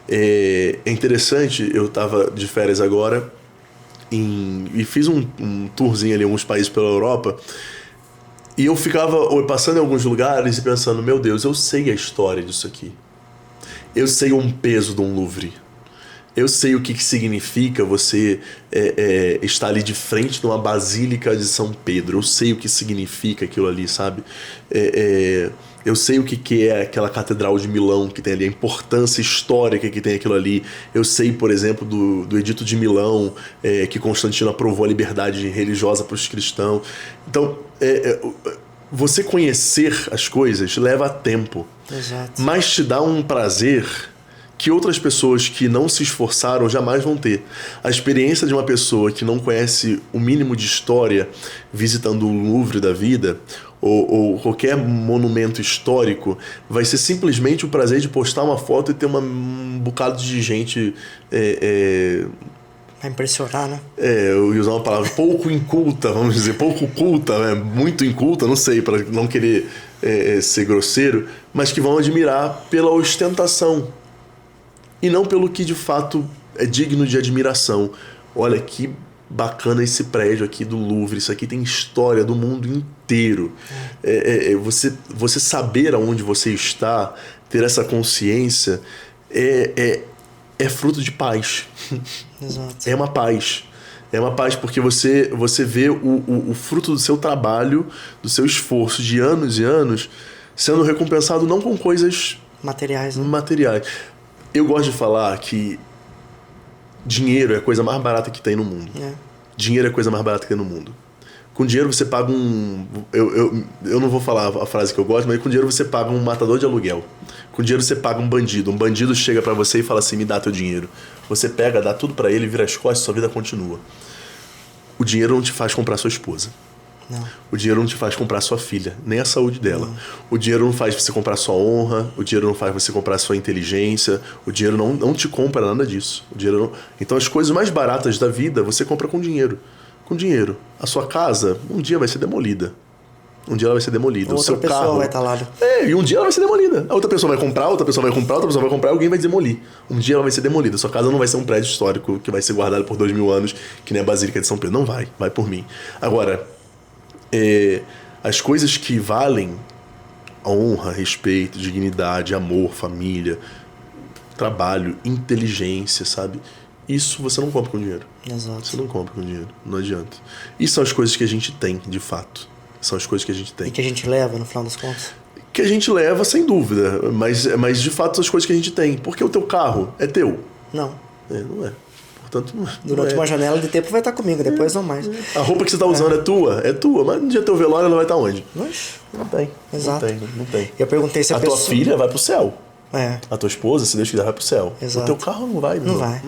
É interessante, eu estava de férias agora e fiz um tourzinho ali em alguns países pela Europa. E eu ficava passando em alguns lugares e pensando, meu Deus, eu sei a história disso aqui. Eu sei um peso de um Louvre. Eu sei o que significa você estar ali de frente de uma Basílica de São Pedro. Eu sei o que significa aquilo ali, sabe? Eu sei o que é aquela Catedral de Milão que tem ali, a importância histórica que tem aquilo ali. Eu sei, por exemplo, do Edito de Milão, que Constantino aprovou a liberdade religiosa para os cristãos. Então, você conhecer as coisas leva tempo. Exato. Mas te dá um prazer que outras pessoas que não se esforçaram jamais vão ter. A experiência de uma pessoa que não conhece o mínimo de história visitando o Louvre da vida ou qualquer monumento histórico vai ser simplesmente o prazer de postar uma foto e ter um bocado de gente... Vai impressionar, né? Eu ia usar uma palavra pouco inculta, vamos dizer, pouco culta, né? Muito inculta, não sei, para não querer ser grosseiro, mas que vão admirar pela ostentação e não pelo que de fato é digno de admiração. Olha que bacana esse prédio aqui do Louvre, isso aqui tem história do mundo inteiro. Você saber aonde você está, ter essa consciência, é fruto de paz. Exato. É uma paz. É uma paz porque você vê o fruto do seu trabalho, do seu esforço de anos e anos, sendo recompensado não com coisas materiais, né? materiais. Eu gosto de falar que dinheiro é a coisa mais barata que tem no mundo. Dinheiro é a coisa mais barata que tem no mundo. Com dinheiro você paga eu não vou falar a frase que eu gosto, mas com dinheiro você paga um matador de aluguel. Com dinheiro você paga um bandido. Um bandido chega pra você e fala assim, me dá teu dinheiro. Você pega, dá tudo pra ele, vira as costas e sua vida continua. O dinheiro não te faz comprar sua esposa. Não. O dinheiro não te faz comprar sua filha, nem a saúde dela. O dinheiro não faz você comprar sua honra, o dinheiro não faz você comprar sua inteligência, o dinheiro não te compra nada disso. Então as coisas mais baratas da vida você compra com dinheiro. Com dinheiro. A sua casa, um dia vai ser demolida. Um dia ela vai ser demolida. Outra pessoa carro vai estar lá. E um dia ela vai ser demolida. A outra pessoa vai comprar, outra pessoa vai comprar, outra pessoa vai comprar e alguém vai demolir. Um dia ela vai ser demolida. Sua casa não vai ser um prédio histórico que vai ser guardado por 2000 anos, que nem a Basílica de São Pedro. Não vai. Vai por mim. Agora, as coisas que valem honra, respeito, dignidade, amor, família, trabalho, inteligência, sabe? Isso você não compra com dinheiro. Exato. Você não compra com dinheiro. Não adianta. Isso são as coisas que a gente tem, de fato. São as coisas que a gente tem. E que a gente leva, no final das contas? Que a gente leva, sem dúvida. Mas de fato, são as coisas que a gente tem. Porque o teu carro é teu. Não. Não é. Portanto, não é. Durante uma janela de tempo vai estar comigo, depois não mais. A roupa que você está usando é tua. Mas no dia teu velório ela vai estar onde? Não tem. Exato. Não tem. Eu perguntei se a tua filha vai pro céu. A tua esposa, se Deus quiser, vai pro céu. Exato. O teu carro não vai. Não vai.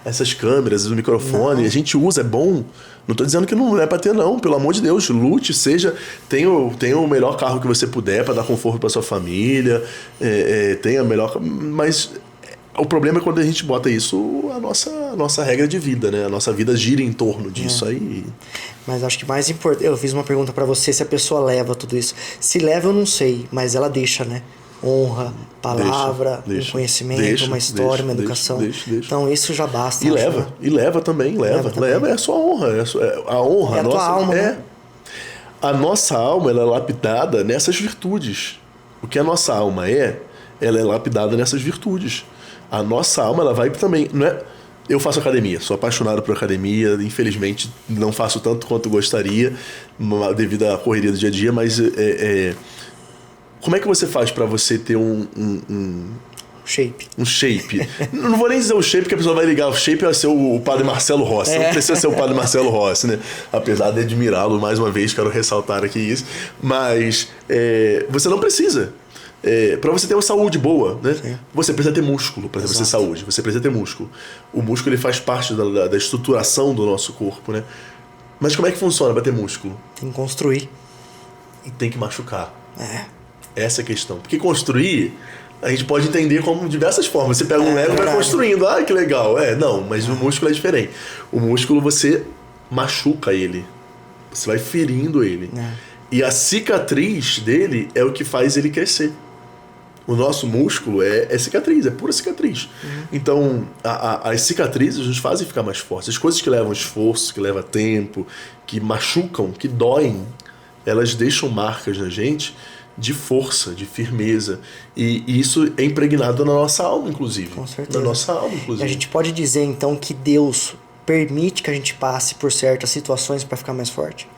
Essas câmeras, o microfone, a gente usa, é bom. Não tô dizendo que não é pra ter, não. Pelo amor de Deus, lute, tenha o melhor carro que você puder pra dar conforto pra sua família. Tenha melhor... Mas o problema é quando a gente bota isso a nossa regra de vida, né? A nossa vida gira em torno disso aí. Mas acho que mais importante... Eu fiz uma pergunta pra você se a pessoa leva tudo isso. Se leva, eu não sei, mas ela deixa, né? Honra, palavra, um conhecimento, uma história, uma educação. Então isso já basta. E leva também. É a sua honra. A honra. É a tua alma, né? A nossa alma, ela é lapidada nessas virtudes. O que a nossa alma ela é lapidada nessas virtudes. A nossa alma, ela vai também... Não é... Eu faço academia, sou apaixonado por academia, infelizmente não faço tanto quanto gostaria, devido à correria do dia a dia, mas... Como é que você faz pra você ter um shape? Um shape. Não vou nem dizer o shape, porque a pessoa vai ligar. O shape é ser o padre Marcelo Rossi. Não precisa ser o padre Marcelo Rossi, né? Apesar de admirá-lo, mais uma vez, quero ressaltar aqui isso. Mas você não precisa. Para você ter uma saúde boa, né? Sim. Você precisa ter músculo para você ter saúde. Você precisa ter músculo. O músculo ele faz parte da estruturação do nosso corpo, né? Mas como é que funciona para ter músculo? Tem que construir. E tem que machucar. Essa é a questão. Porque construir, a gente pode entender como diversas formas. Você pega um Lego e vai construindo. Ah, que legal. Não, mas o músculo é diferente. O músculo, você machuca ele. Você vai ferindo ele. E a cicatriz dele é o que faz ele crescer. O nosso músculo é cicatriz, é pura cicatriz. Então, as cicatrizes nos fazem ficar mais fortes. As coisas que levam esforço, que levam tempo, que machucam, que doem, elas deixam marcas na gente de força, de firmeza. E isso é impregnado na nossa alma, inclusive. Com certeza. Na nossa alma, E inclusive. a gente pode dizer, então, que Deus permite que a gente passe por certas situações para ficar mais forte?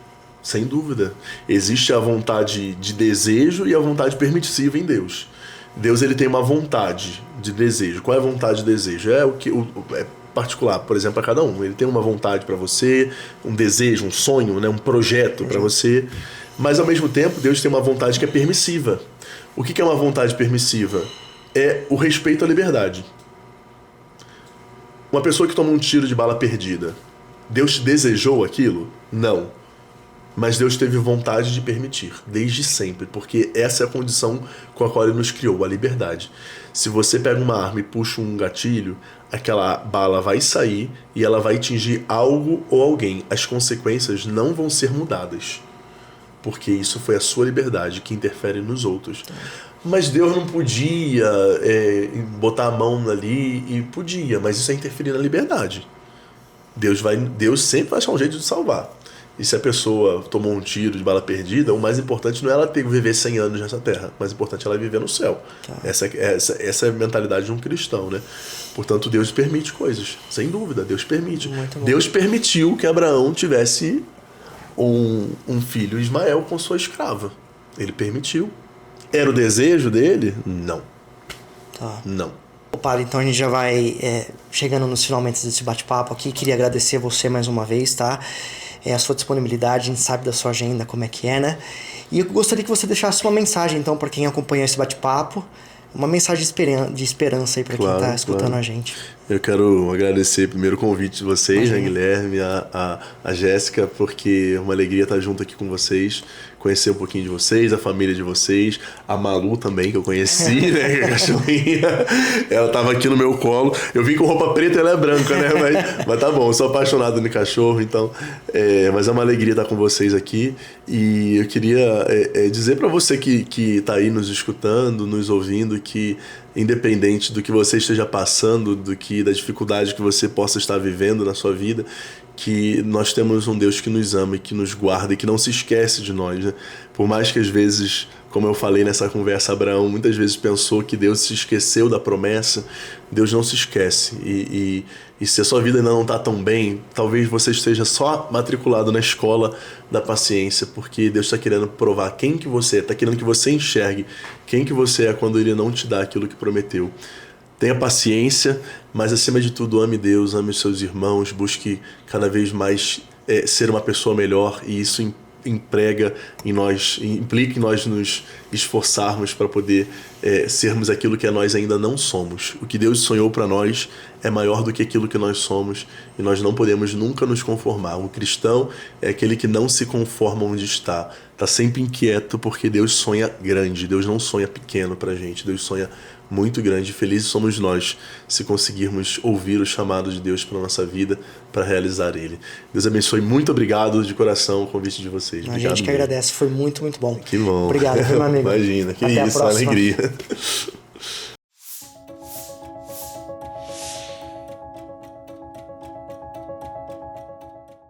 Sem dúvida. Existe a vontade de desejo e a vontade permissiva em Deus. Deus, ele tem uma vontade de desejo. Qual é a vontade de desejo? É o que é particular, por exemplo, para cada um. Ele tem uma vontade para você, um desejo, um sonho, né? Um projeto para você. Mas, ao mesmo tempo, Deus tem uma vontade que é permissiva. O que é uma vontade permissiva? É o respeito à liberdade. Uma pessoa que toma um tiro de bala perdida, Deus desejou aquilo? Não. Mas Deus teve vontade de permitir, desde sempre, porque essa é a condição com a qual Ele nos criou, a liberdade. Se você pega uma arma e puxa um gatilho, aquela bala vai sair e ela vai atingir algo ou alguém. As consequências não vão ser mudadas, porque isso foi a sua liberdade que interfere nos outros. Mas Deus não podia botar a mão ali, e podia, mas isso é interferir na liberdade. Deus sempre vai achar um jeito de salvar. E se a pessoa tomou um tiro de bala perdida, o mais importante não é ela viver 100 anos nessa terra. O mais importante é ela viver no céu. Tá. Essa é a mentalidade de um cristão, né? Portanto, Deus permite coisas. Sem dúvida, Deus permite. Deus permitiu que Abraão tivesse um filho, Ismael, com sua escrava. Ele permitiu. Era o desejo dele? Não. Tá. Não. Padre, então a gente já vai chegando nos finalmente desse bate-papo aqui. Queria agradecer você mais uma vez, tá? A sua disponibilidade, a gente sabe da sua agenda como é que é, né? E eu gostaria que você deixasse uma mensagem, então, para quem acompanhou esse bate-papo, uma mensagem de esperança aí para quem está escutando a gente. Eu quero agradecer primeiro o convite de vocês, né, Guilherme, a Jéssica, porque é uma alegria estar junto aqui com vocês, conhecer um pouquinho de vocês, a família de vocês, a Malu também, que eu conheci, né, a cachorrinha, ela estava aqui no meu colo, eu vim com roupa preta e ela é branca, né, mas tá bom, eu sou apaixonado no cachorro, então, mas é uma alegria estar com vocês aqui, e eu queria dizer para você que tá aí nos escutando, nos ouvindo, que independente do que você esteja passando, da dificuldade que você possa estar vivendo na sua vida, que nós temos um Deus que nos ama e que nos guarda e que não se esquece de nós, né? Por mais que às vezes, como eu falei nessa conversa, Abraão muitas vezes pensou que Deus se esqueceu da promessa, Deus não se esquece. E se a sua vida ainda não está tão bem, talvez você esteja só matriculado na escola da paciência, porque Deus está querendo provar quem que você é, está querendo que você enxergue quem que você é quando Ele não te dá aquilo que prometeu. Tenha paciência, mas acima de tudo ame Deus, ame os seus irmãos, busque cada vez mais ser uma pessoa melhor, e isso implica em nós nos esforçarmos para poder sermos aquilo que nós ainda não somos. O que Deus sonhou para nós é maior do que aquilo que nós somos, e nós não podemos nunca nos conformar. Um cristão é aquele que não se conforma onde está sempre inquieto, porque Deus sonha grande, Deus não sonha pequeno para a gente, Deus sonha muito grande. Felizes somos nós se conseguirmos ouvir o chamado de Deus para a nossa vida, para realizar Ele. Deus abençoe, muito obrigado de coração o convite de vocês. A gente que agradece, foi muito, muito bom. Que bom. Obrigado, meu amigo. Imagina, que Até isso, alegria.